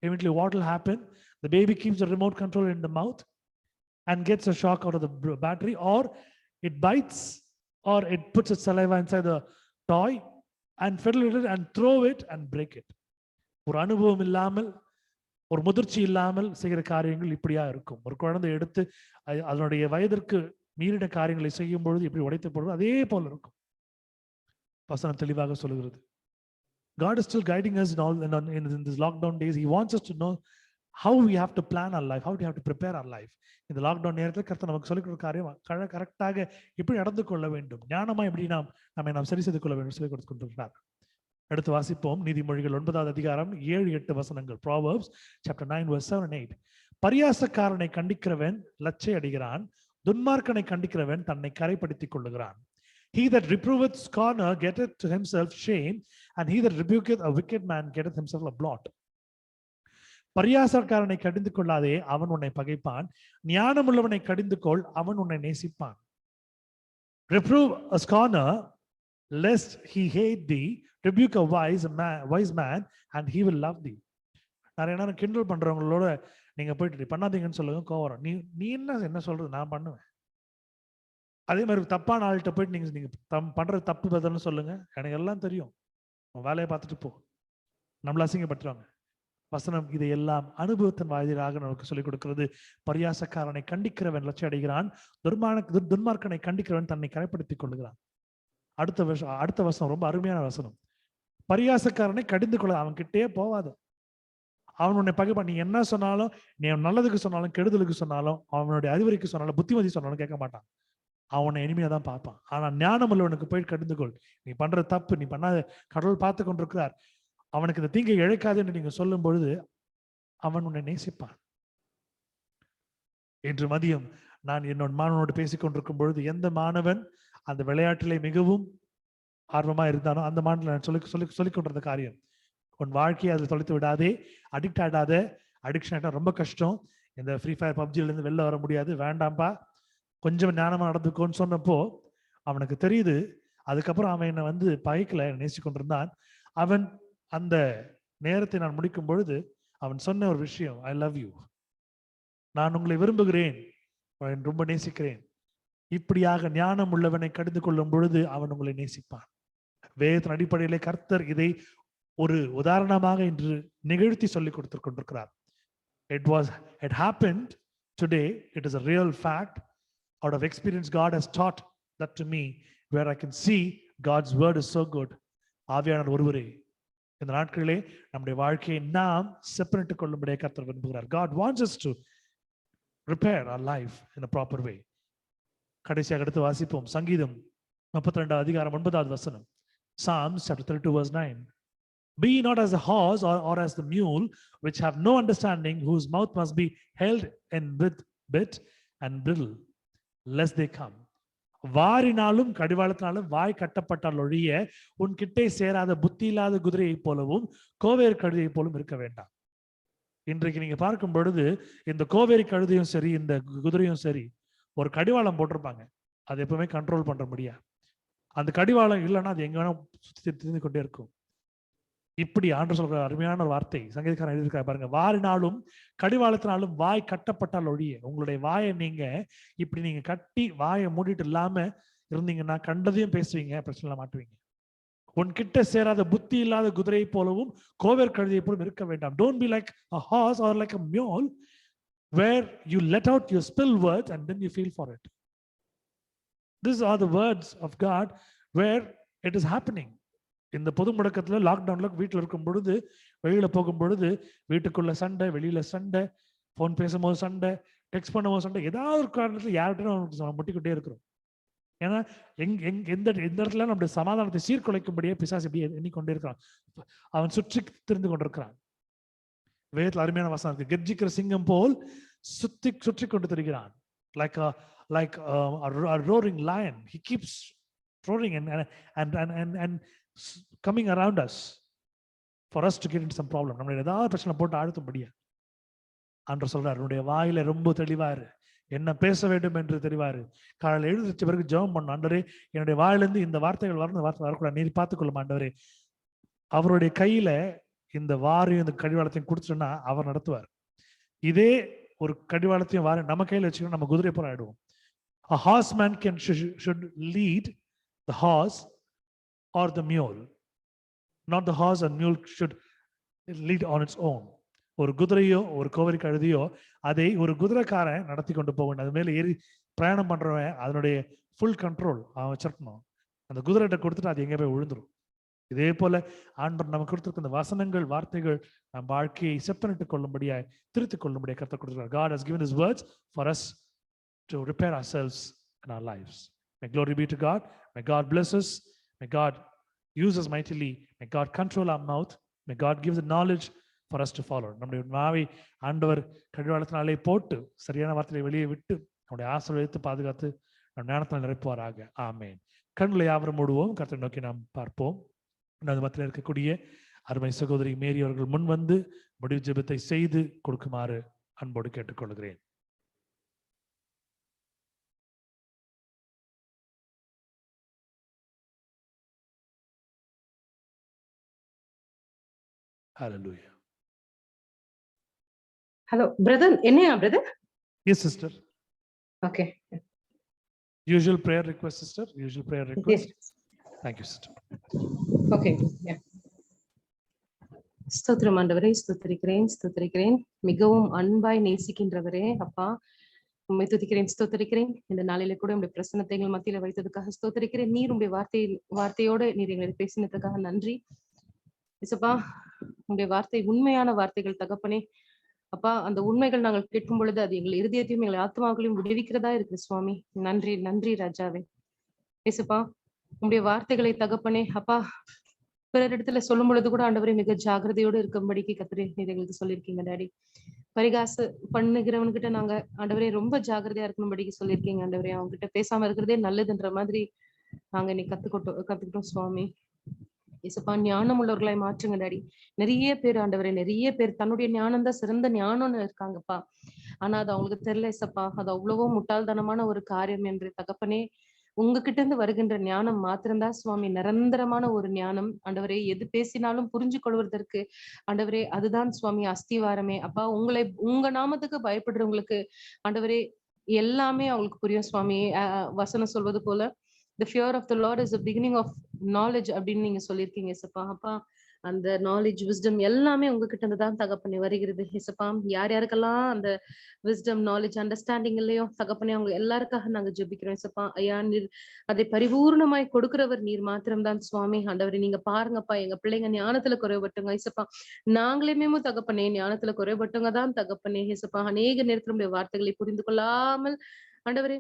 Eventually, what will happen? The baby keeps the remote control in the mouth and gets a shock out of the battery, or it bites, or it puts its saliva inside the toy and fiddle with it and throw it and break it. ஒரு அனுபவம் இல்லாமல் ஒரு முதிர்ச்சி இல்லாமல் செய்கிற காரியங்கள் இப்படியா இருக்கும். ஒரு குழந்தை எடுத்து அதனுடைய வயதிற்கு மீறின காரியங்களை செய்யும் பொழுது இப்படி உடைத்து போடுறது அதே போல இருக்கும். வசனம் தெளிவாக சொல்லுகிறது. God is still guiding us in this lockdown days. He wants us to know how we have to plan our life, how we have to prepare our life. இந்த லாக்டவுன் நேரத்தில் கர்த்தர் நமக்கு சொல்லிக் கொடுக்கிற காரியம் கரெக்டாக எப்படி நடந்து கொள்ள வேண்டும், ஞானமா எப்படி நம்மை சரி செய்து கொள்ள வேண்டும் சொல்லிக் கொடுத்து கொண்டிருக்கிறார். அடுத்து வாசிப்போம் நீதிமொழிகள் 9வது அதிகாரம் 7-8 வசனங்கள். Proverbs chapter 9 verse 7 and 8. பரியாசக்காரனை கண்டிக்கிறவன் லச்சை அடைகிறான், துன்மார்க்கனை கண்டிக்கிறவன் தன்னை கரைப்படுத்திக் கொள்ளுகிறான். He that reproveth scorner getteth to himself shame, and he that rebuketh a wicked man getteth himself a blot. பரியாசக்காரனை கடிந்து கொள்ளாதே, அவன் உன்னை பகைப்பான். ஞானமுள்ளவனை கடிந்து கொள், அவன் உன்னை நேசிப்பான். Reprove a scorner lest he hate thee, rebuke a wise man and he will love thee. நிறைய நேரம் கிண்டல் பண்றவங்களோட நீங்க போயிட்டு பண்ணாதீங்கன்னு சொல்லுங்க, கோவம். நீ என்ன சொல்றது, நான் பண்ணுவேன். அதே மாதிரி தப்பான ஆள்கிட்ட போயிட்டு நீங்க பண்றது தப்பு பதில்னு சொல்லுங்க, எனக்கு எல்லாம் தெரியும், வேலையை பார்த்துட்டு போ, நம்மள அசிங்கப்படுத்துவாங்க. வசனம் இதையெல்லாம் அனுபவத்தின் வாயிலாக நமக்கு சொல்லிக் கொடுக்கிறது. பரியாசக்காரனை கண்டிக்கிறவன் லட்சியம் அடைகிறான், துன்மார்க்கனை கண்டிக்கிறவன் தன்னை கரைப்படுத்திக் கொள்ளுகிறான். அடுத்த வசனம் ரொம்ப அருமையான வசனம். பரியாசக்காரனை கடிந்து கொள்ள, அவன் கிட்டே போவாத, அவன் உன்னை பகைப்பான். நீ என்ன சொன்னாலும், நீ நல்லதுக்கு சொன்னாலும் கெடுதலுக்கு சொன்னாலும், அவனுடைய அறிவுரைக்கு சொன்னாலும் புத்திமதி சொன்னாலும் கேட்க மாட்டான், அவனை இனிமையா தான் பார்ப்பான். ஆனா ஞானம் உள்ளவனுக்கு போய் கடிந்து கொள், நீ பண்ற தப்பு, நீ பண்ணாத, கடவுள் பார்த்து கொண்டிருக்கிறார், அவனுக்கு இந்த தீங்கை இழைக்காது என்று நீங்க சொல்லும் பொழுது அவன் உன்னை நேசிப்பான். இன்று மதியம் நான் என்னோட மாணவனோடு பேசிக் கொண்டிருக்கும் பொழுது எந்த மாணவன் அந்த விளையாட்டிலே மிகவும் ஆர்வமா இருந்தானோ அந்த மாணவன் நான் சொல்லிக் கொண்டிருந்த காரியம், உன் வாழ்க்கையை அதில் தொலைத்து விடாதே, அடிக்ட் ஆடாத, அடிக்ஷன் ஆகிட்டா ரொம்ப கஷ்டம், இந்த ஃப்ரீ ஃபயர் பப்ஜிலேருந்து வெளில வர முடியாது, வேண்டாம்பா, கொஞ்சம் ஞானமா நடந்துக்கோன்னு சொன்னப்போ அவனுக்கு தெரியுது. அதுக்கப்புறம் அவன் என்னை பகைக்கல, நேசி கொண்டிருந்தான். அவன் அந்த நேரத்தை நான் முடிக்கும் பொழுது அவன் சொன்ன ஒரு விஷயம், ஐ லவ் யூ, நான் உங்களை விரும்புகிறேன், ரொம்ப நேசிக்கிறேன். இப்படியாக ஞானம் உள்ளவனை கடிந்து கொள்ளும் பொழுது அவன் உங்களை நேசிப்பான். வேதத்தின் அடிப்படையிலே கர்த்தர் இதை ஒரு உதாரணமாக இன்று நிகழ்த்தி சொல்லிக் கொடுத்து கொண்டிருக்கிறார். It happened today, it is a real fact. Out of experience, God has taught that to me, where I can see God's word is so good. ஆவியானவர் ஒருவரே இந்த நாட்களிலே நம்முடைய வாழ்க்கையை நாம் செப்பரேட் கொள்ளும்படியாக கர்த்தர் விரும்புகிறார். God wants us to prepare our life in a proper way. கடைசியாக அடுத்து வாசிப்போம் சங்கீதம் 32 அதிகாரம் 9வது வசனம். Psalms chapter 32 verse 9. Be not as a horse or as the mule, which have no understanding, whose mouth must be held in with bit and bridle, lest they come. வாரினாலும் கடிவாளத்தினாலும் வாய் கட்டப்பட்டால் ஒழிய உன் கிட்டே சேராத புத்தி இல்லாத குதிரையை போலவும் கோவேறு கழுதையை போலும் இருக்க வேண்டாம். இன்றைக்கு நீங்க பார்க்கும் பொழுது இந்த கோவேரி கழுதையும் சரி, இந்த குதிரையும் சரி, ஒரு கடிவாளம் போட்டிருப்பாங்க, அது எப்பவுமே கண்ட்ரோல் பண்ற முடியாது. அந்த கடிவாளம் இல்லைன்னா அது எங்க வேணா சுத்தி திரிந்து கொண்டே இருக்கும். இப்படி ஆண்டு சொல்ற அருமையான ஒரு வார்த்தை சங்கீதக்காரன் எழுதியிருக்காரு பாருங்க. வாரினாலும் கடிவாளத்தினாலும் வாய் கட்டப்பட்டால் ஒழிய, உங்களுடைய வாயை நீங்க இப்படி நீங்க கட்டி வாயை மூடிட்டு இல்லாம இருந்தீங்கன்னா கண்டதையும் பேசுவீங்க, பிரச்சனை மாட்டுவீங்க. உன்கிட்ட சேராத புத்தி இல்லாத குதிரையை போலவும் கோவேர் கழுதையை போலும் இருக்க வேண்டாம். Don't be like a horse or like a mule where you let out your spill words and then you feel for it. These are the words of God where it is happening. இந்த பொது முடக்கத்துல லாக்டவுன்ல வீட்டில் இருக்கும் பொழுது, வெளியில போகும் பொழுது, வீட்டுக்குள்ள சண்டை, வெளியில சண்டை, போன் பேசும்போது சண்டை, டெக்ஸ்ட் பண்ணும்போது சண்டை, ஏதாவது ஒரு காரணத்துல யார்கிட்டையும் முட்டிக்கிட்டே இருக்கிறோம். ஏன்னா எந்த இடத்துல நம்முடைய சமாதானத்தை சீர்குலைக்கும்படியே பிசாசு இப்படி எண்ணிக்கொண்டே இருக்கிறான். அவன் சுற்றி திரிந்து கொண்டிருக்கிறான். வேதத்தில் அருமையான வசனம் இருக்கு, கெர்ஜிக்கிற சிங்கம் போல் சுற்றி கொண்டு திரிகிறான். like a roaring lion, he keeps roaring and coming around us for us to get into some problem. நம்ம ஏதாவது பிரச்சனை போட்டு ஆழ்த்தும்படியா ஆண்டவர் சொல்றார், என்னுடைய வாயில ரொம்ப தெளிவாரு, என்ன பேச வேண்டும் என்று தெரிவாரு. காலையில் எழுந்திருச்ச பிறகு ஜெபம் பண்ண, ஆண்டவரே என்னுடைய வாயிலிருந்து இந்த வார்த்தைகள் வார்த்தை வரக்கூடாது, நீர் பார்த்துக்கொள்ளும் ஆண்டவரே. அவருடைய கையில இந்த வாரையும் இந்த கடிவாளத்தையும் கொடுத்துட்டோம்னா அவர் நடத்துவார். இதே ஒரு கடிவாளத்தையும் வார நம்ம கையில வச்சுக்கணும், நம்ம குதிரை போல ஆயிடுவோம். A horseman should lead the horse or the mule, not the horse and mule should lead on its own. ஒரு குதிரையோ ஒரு கோவரி கழுதியோ அதை ஒரு குதிரைக்காரன் நடத்தி கொண்டு போகணும். அது மேல ஏறி பிரயாணம் பண்றவன் அதனுடைய ஃபுல் கண்ட்ரோல் அவன் வச்சிருக்கணும். அந்த குதிரைகிட்ட கொடுத்துட்டு அது எங்க போய் விழுந்துரும். இதே போல ஆண்டவர் நமக்கு கொடுத்திருக்க இந்த வசனங்கள், வார்த்தைகள் நம் வாழ்க்கையை செப்பனிட்டுக் கொள்ளும்படியாய், திருத்திக் கொள்ளும்படியாய் கர்த்தர் கொடுத்திருக்கிறார். God has given his words for us to repair ourselves in our lives. May glory be to God. May God bless us. May God use us mightily. May God control our mouth. May God give the knowledge for us to follow. நம்முடைய நாவை ஆண்டவர் கடிவாளத்தினாலே போட்டு சரியான வார்த்தையை வெளியே விட்டு நம்முடைய ஆசீர்வதித்து பாதுகாத்து நம் ஞானத்தில் நிரப்புவாராக. ஆமென். கண்களை யாவரும் மூடுவோம். கர்த்தரை நோக்கி நாம் பார்ப்போம். நமது மத்தியில் இருக்கக்கூடிய அருமை சகோதரி மேரி அவர்கள் முன் வந்து முடிவு ஜெபத்தை செய்து கொடுக்குமாறு அன்போடு கேட்டுக்கொள்கிறேன். Hallelujah. ஹலோ பிரதர், என்னையா brother? Yes, sister. Okay. Usual prayer request, sister. Usual prayer request. Thank you, sister. Okay. ஸ்தோத்திரம் ஆண்டவரே, ஸ்தோத்திரிக்கிறேன். மிகவும் அன்பாய் நேசிக்கின்றவரே அப்பா, உண்மை துதிக்கிறேன், ஸ்தோத்திரிக்கிறேன். இந்த நாளில கூட உங்களுடைய பிரசன்னத்தை எங்கள் மத்தியில வைத்ததுக்காக ஸ்தோத்திரிக்கிறேன். நீர் உங்களுடைய வார்த்தையோட நீர் எங்களை பேசினதுக்காக நன்றி. இசப்பா, உங்களுடைய வார்த்தை உண்மையான வார்த்தைகள் தகப்பனே. அப்பா, அந்த உண்மைகள் நாங்கள் கேட்கும் பொழுது அது எங்கள் இருதயத்தையும் எங்கள் ஆத்மாக்களையும் விடுவிக்கிறதா இருக்கு சுவாமி. நன்றி ராஜாவே. இசப்பா, உங்களுடைய வார்த்தைகளை தகப்பனே அப்பா பிறர் இடத்துல சொல்லும் பொழுது கூட ஆண்டவரே மிக ஜாக்கிரதையோடு இருக்கும்படிக்கு கர்த்தரே நீர் எங்களுக்கு சொல்லியிருக்கீங்க டாடி. பரிகாச பண்ணுகிறவன்கிட்ட நாங்க ஆண்டவரே ரொம்ப ஜாக்கிரதையா இருக்கணும்படிக்கு சொல்லியிருக்கீங்க ஆண்டவரே. அவங்க கிட்ட பேசாம இருக்கிறதே நல்லதுன்ற மாதிரி நாங்க இன்னைக்கு கத்துக்கிட்டோம் சுவாமி. இசப்பா, ஞானம் உள்ளவர்களாய் மாற்றுங்க டாடி. நிறைய பேர் ஆண்டவரே, நிறைய பேர் தன்னுடைய ஞானம் தான் சிறந்த ஞானம்னு இருக்காங்கப்பா. ஆனா அது அவங்களுக்கு தெரியல இசப்பா. அது அவ்வளவோ முட்டாள்தனமான ஒரு காரியம் என்று தகப்பனே. உங்ககிட்ட இருந்து வருகின்ற ஞானம் மாத்திரம்தான் சுவாமி நிரந்தரமான ஒரு ஞானம் ஆண்டவரே. எது பேசினாலும் புரிஞ்சு கொள்வதற்கு ஆண்டவரே அதுதான் சுவாமி அஸ்திவாரமே. அப்பா, உங்க நாமத்துக்கு பயப்படுறவங்களுக்கு ஆண்டவரே எல்லாமே அவங்களுக்கு புரியும் சுவாமி. வசனம் சொல்வது போல the fear of the Lord is the beginning of knowledge அப்படின்னு நீங்க சொல்லியிருக்கீங்க இசப்பா. அப்பா, அந்த நாலேஜ், விஸ்டம் எல்லாமே உங்ககிட்ட இருந்து தான் தகப்பனே வருகிறது இசப்பா. யார் யாருக்கெல்லாம் அந்த விஸ்டம், நாலேஜ், அண்டர்ஸ்டாண்டிங் இல்லையோ தகப்பனே, அவங்க எல்லாருக்காக நாங்க ஜெபிக்கிறோம் இசப்பா. ஐயா, நீர் அதை பரிபூர்ணமாய் கொடுக்கிறவர் நீர் மாத்திரம்தான் சுவாமி. ஆண்டவரே நீங்க பாருங்கப்பா, எங்க பிள்ளைங்க ஞானத்துல குறைபட்டுங்க இசப்பா. நாங்களுமே தகப்பனே ஞானத்துல குறைபட்டவங்க தான் தகப்பனே இசப்பா. அநேக நேரத்துல வார்த்தைகளை புரிந்து கொள்ளாமல் ஆண்டவரே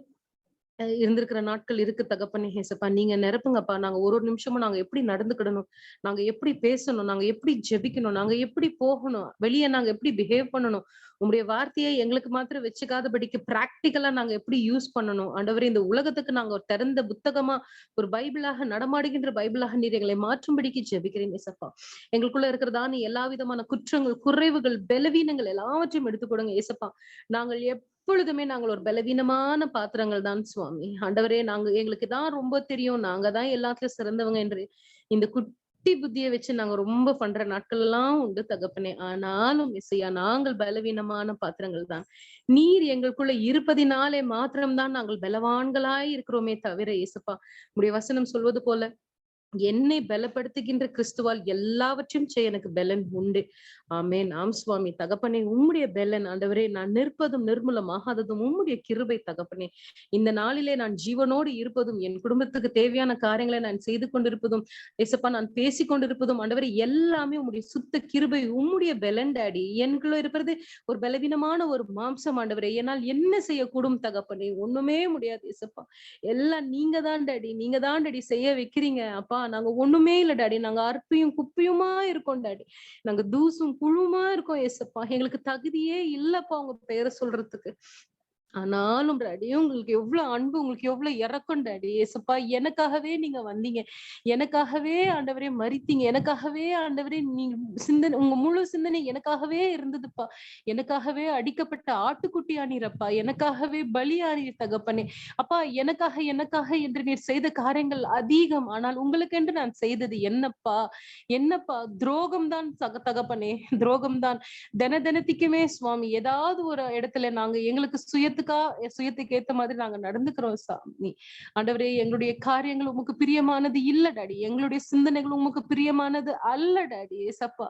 இருந்திருக்கிற நாட்கள் இருக்கு தகப்பனே ஏசப்பா. நீங்க நிரப்புங்கப்பா. நாங்க ஒரு நிமிஷமும் நாங்க எப்படி நடந்துக்கிடணும், நாங்க எப்படி பேசணும், நாங்க எப்படி ஜெபிக்கணும், நாங்க எப்படி போகணும், வெளியே நாங்க எப்படி பிஹேவ் பண்ணணும், உங்களுடைய வார்த்தையை எங்களுக்கு மாத்திரம் வச்சுக்காதபடிக்கு பிராக்டிக்கலா நாங்க எப்படி யூஸ் பண்ணணும் ஆண்டவரே. இந்த உலகத்துக்கு நாங்க ஒரு திறந்த புத்தகமா, ஒரு பைபிளாக, நடமாடுகின்ற பைபிளாக நீர் எங்களை மாற்றும்படிக்கு ஜெபிக்கிறேன் ஏசப்பா. எங்களுக்குள்ள இருக்கிறதான எல்லா விதமான குற்றங்கள், குறைவுகள், பலவீனங்கள் எல்லாவற்றையும் எடுத்துக் கொடுங்க ஏசப்பா. நாங்கள் எப்பொழுதுமே நாங்கள் ஒரு பலவீனமான பாத்திரங்கள் தான் சுவாமி. ஆண்டவரே, எங்களுக்கு தான் ரொம்ப தெரியும், நாங்க தான் எல்லாத்துலயும் சிறந்தவங்க என்று இந்த குட்டி புத்தியை வச்சு நாங்க ரொம்ப பண்ற நாட்கள் எல்லாம் உண்டு தகப்பனே. ஆனாலும் இசையா, நாங்கள் பலவீனமான பாத்திரங்கள் தான். நீர் எங்களுக்குள்ள இருப்பதினாலே மாத்திரம்தான் நாங்கள் பலவான்களாய் இருக்கிறோமே தவிர இயேசுப்பா, உடைய வசனம் சொல்வது போல என்னை பலப்படுத்துகின்ற கிறிஸ்துவால் எல்லாவற்றையும் செய்ய எனக்கு பலன் உண்டு. ஆமென். ஆம் சுவாமி. தகப்பனே, உம்முடைய பலன் ஆண்டவரே, நான் நிற்பதும் நிர்மூலமாகாததும் உம்முடைய கிருபை தகப்பனே. இந்த நாளிலே நான் ஜீவனோடு இருப்பதும், என் குடும்பத்துக்கு தேவையான காரியங்களை நான் செய்து கொண்டிருப்பதும் ஏசப்பா, நான் பேசி கொண்டிருப்பதும் ஆண்டவரே எல்லாமே உம்முடைய சுத்த கிருபை, உம்முடைய பலன் டாடி. எனக்குள்ள இருப்பது ஒரு பலவீனமான ஒரு மாம்சம் ஆண்டவரே. என்னால் என்ன செய்யக்கூடும் தகப்பனே? ஒண்ணுமே முடியாது ஏசப்பா. எல்லாம் நீங்க தான் டாடி, நீங்க தான் டாடி செய்ய வைக்கிறீங்க அப்பா. நாங்க ஒண்ணுமே இல்ல டாடி. நாங்க அற்பியும் குப்பியுமா இருக்கோம் டாடி. நாங்க தூசும் புழுமா இருக்கோம் ஏசப்பா. எங்களுக்கு தகுதியே இல்லப்பா உங்க பெயரை சொல்றதுக்கு. ஆனாலும் டாடி, உங்களுக்கு எவ்வளவு அன்பு, உங்களுக்கு எவ்வளவு இறக்கம் டாடி. ஏசப்பா, எனக்காகவே நீங்க வந்தீங்க, எனக்காகவே ஆண்டவரே மரித்தீங்க, எனக்காகவே ஆண்டவரே நீங்க சிந்தனை, உங்க முழு சிந்தனை எனக்காகவே இருந்ததுப்பா. எனக்காகவே அடிக்கப்பட்ட ஆட்டுக்குட்டி ஆனீரப்பா, எனக்காகவே பலியானீர் தகப்பனே. அப்பா, எனக்காக என்று நீர் செய்த காரியங்கள் அதிகம். ஆனால் உங்களுக்கு என்று நான் செய்தது என்னப்பா துரோகம் தான் தகப்பனே, துரோகம் தான். தினத்துக்குமே சுவாமி ஏதாவது ஒரு இடத்துல நாங்க எங்களுக்கு சுயத்துக்கு சுயத்துக்கு ஏத்த மாதிரி நாங்க நடந்துக்கிறோம் சாமி. ஆண்டவரே, எங்களுடைய காரியங்கள் உமக்கு பிரியமானது இல்ல டாடி. எங்களுடைய சிந்தனைகள் உமக்கு பிரியமானது அல்ல டாடி. ஏசப்பா,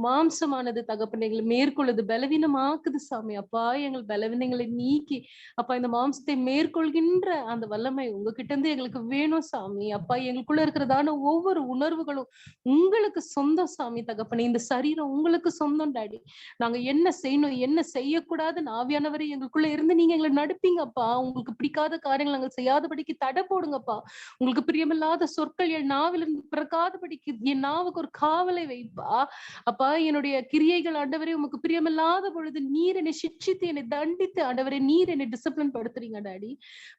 மாம்சமானது தகப்பனை எங்களை மேற்கொள்ளுது, பலவீனமாக்குது சாமி. அப்பா, எங்கள் பலவீனங்களை நீக்கி அப்பா இந்த மாம்சத்தை மேற்கொள்கின்ற அந்த வல்லமை உங்ககிட்ட இருந்து எங்களுக்கு வேணும் சாமி. அப்பா, எங்களுக்குள்ள இருக்கிறதான ஒவ்வொரு உணர்வுகளும் உங்களுக்கு சொந்தம் சாமி தகப்பனே. இந்த சரீரம் உங்களுக்கு சொந்தம் டாடி. நாங்க என்ன செய்யணும், என்ன செய்யக்கூடாதுன்னு ஆவியானவரை எங்களுக்குள்ள இருந்து நீங்க எங்களை நடுப்பீங்கப்பா. உங்களுக்கு பிடிக்காத காரியங்கள் நாங்கள் செய்யாதபடிக்கு தடை போடுங்கப்பா. உங்களுக்கு பிரியமில்லாத சொற்கள் என் நாவிலிருந்து பிறக்காதபடிக்கு என் நாவுக்கு ஒரு காவலை வைப்பா. அப்பா, என்னுடைய கிரியைகள் ஆண்டவரே உமக்கு பிரியமில்லாத பொழுது நீர் என்னை சிட்சித்து என்னை தண்டித்து ஆண்டவரே நீர் என்னை டிசிப்ளின் படுத்துறீங்க டாடி.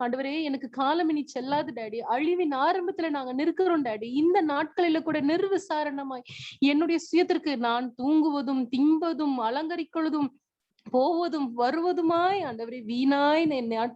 ஆண்டவரே, எனக்கு காலம் இனி செல்லாது டாடி. அழிவின் ஆரம்பத்துல நாங்க நிற்கிறோம் டாடி. இந்த நாட்களில கூட நிர்விசாரணமாய் என்னுடைய சுயத்திற்கு நான் தூங்குவதும் தின்பதும் அலங்கரிக்கொள்வதும் போவதும் வருவதுமாய் ஆண்டவரே வீணாய்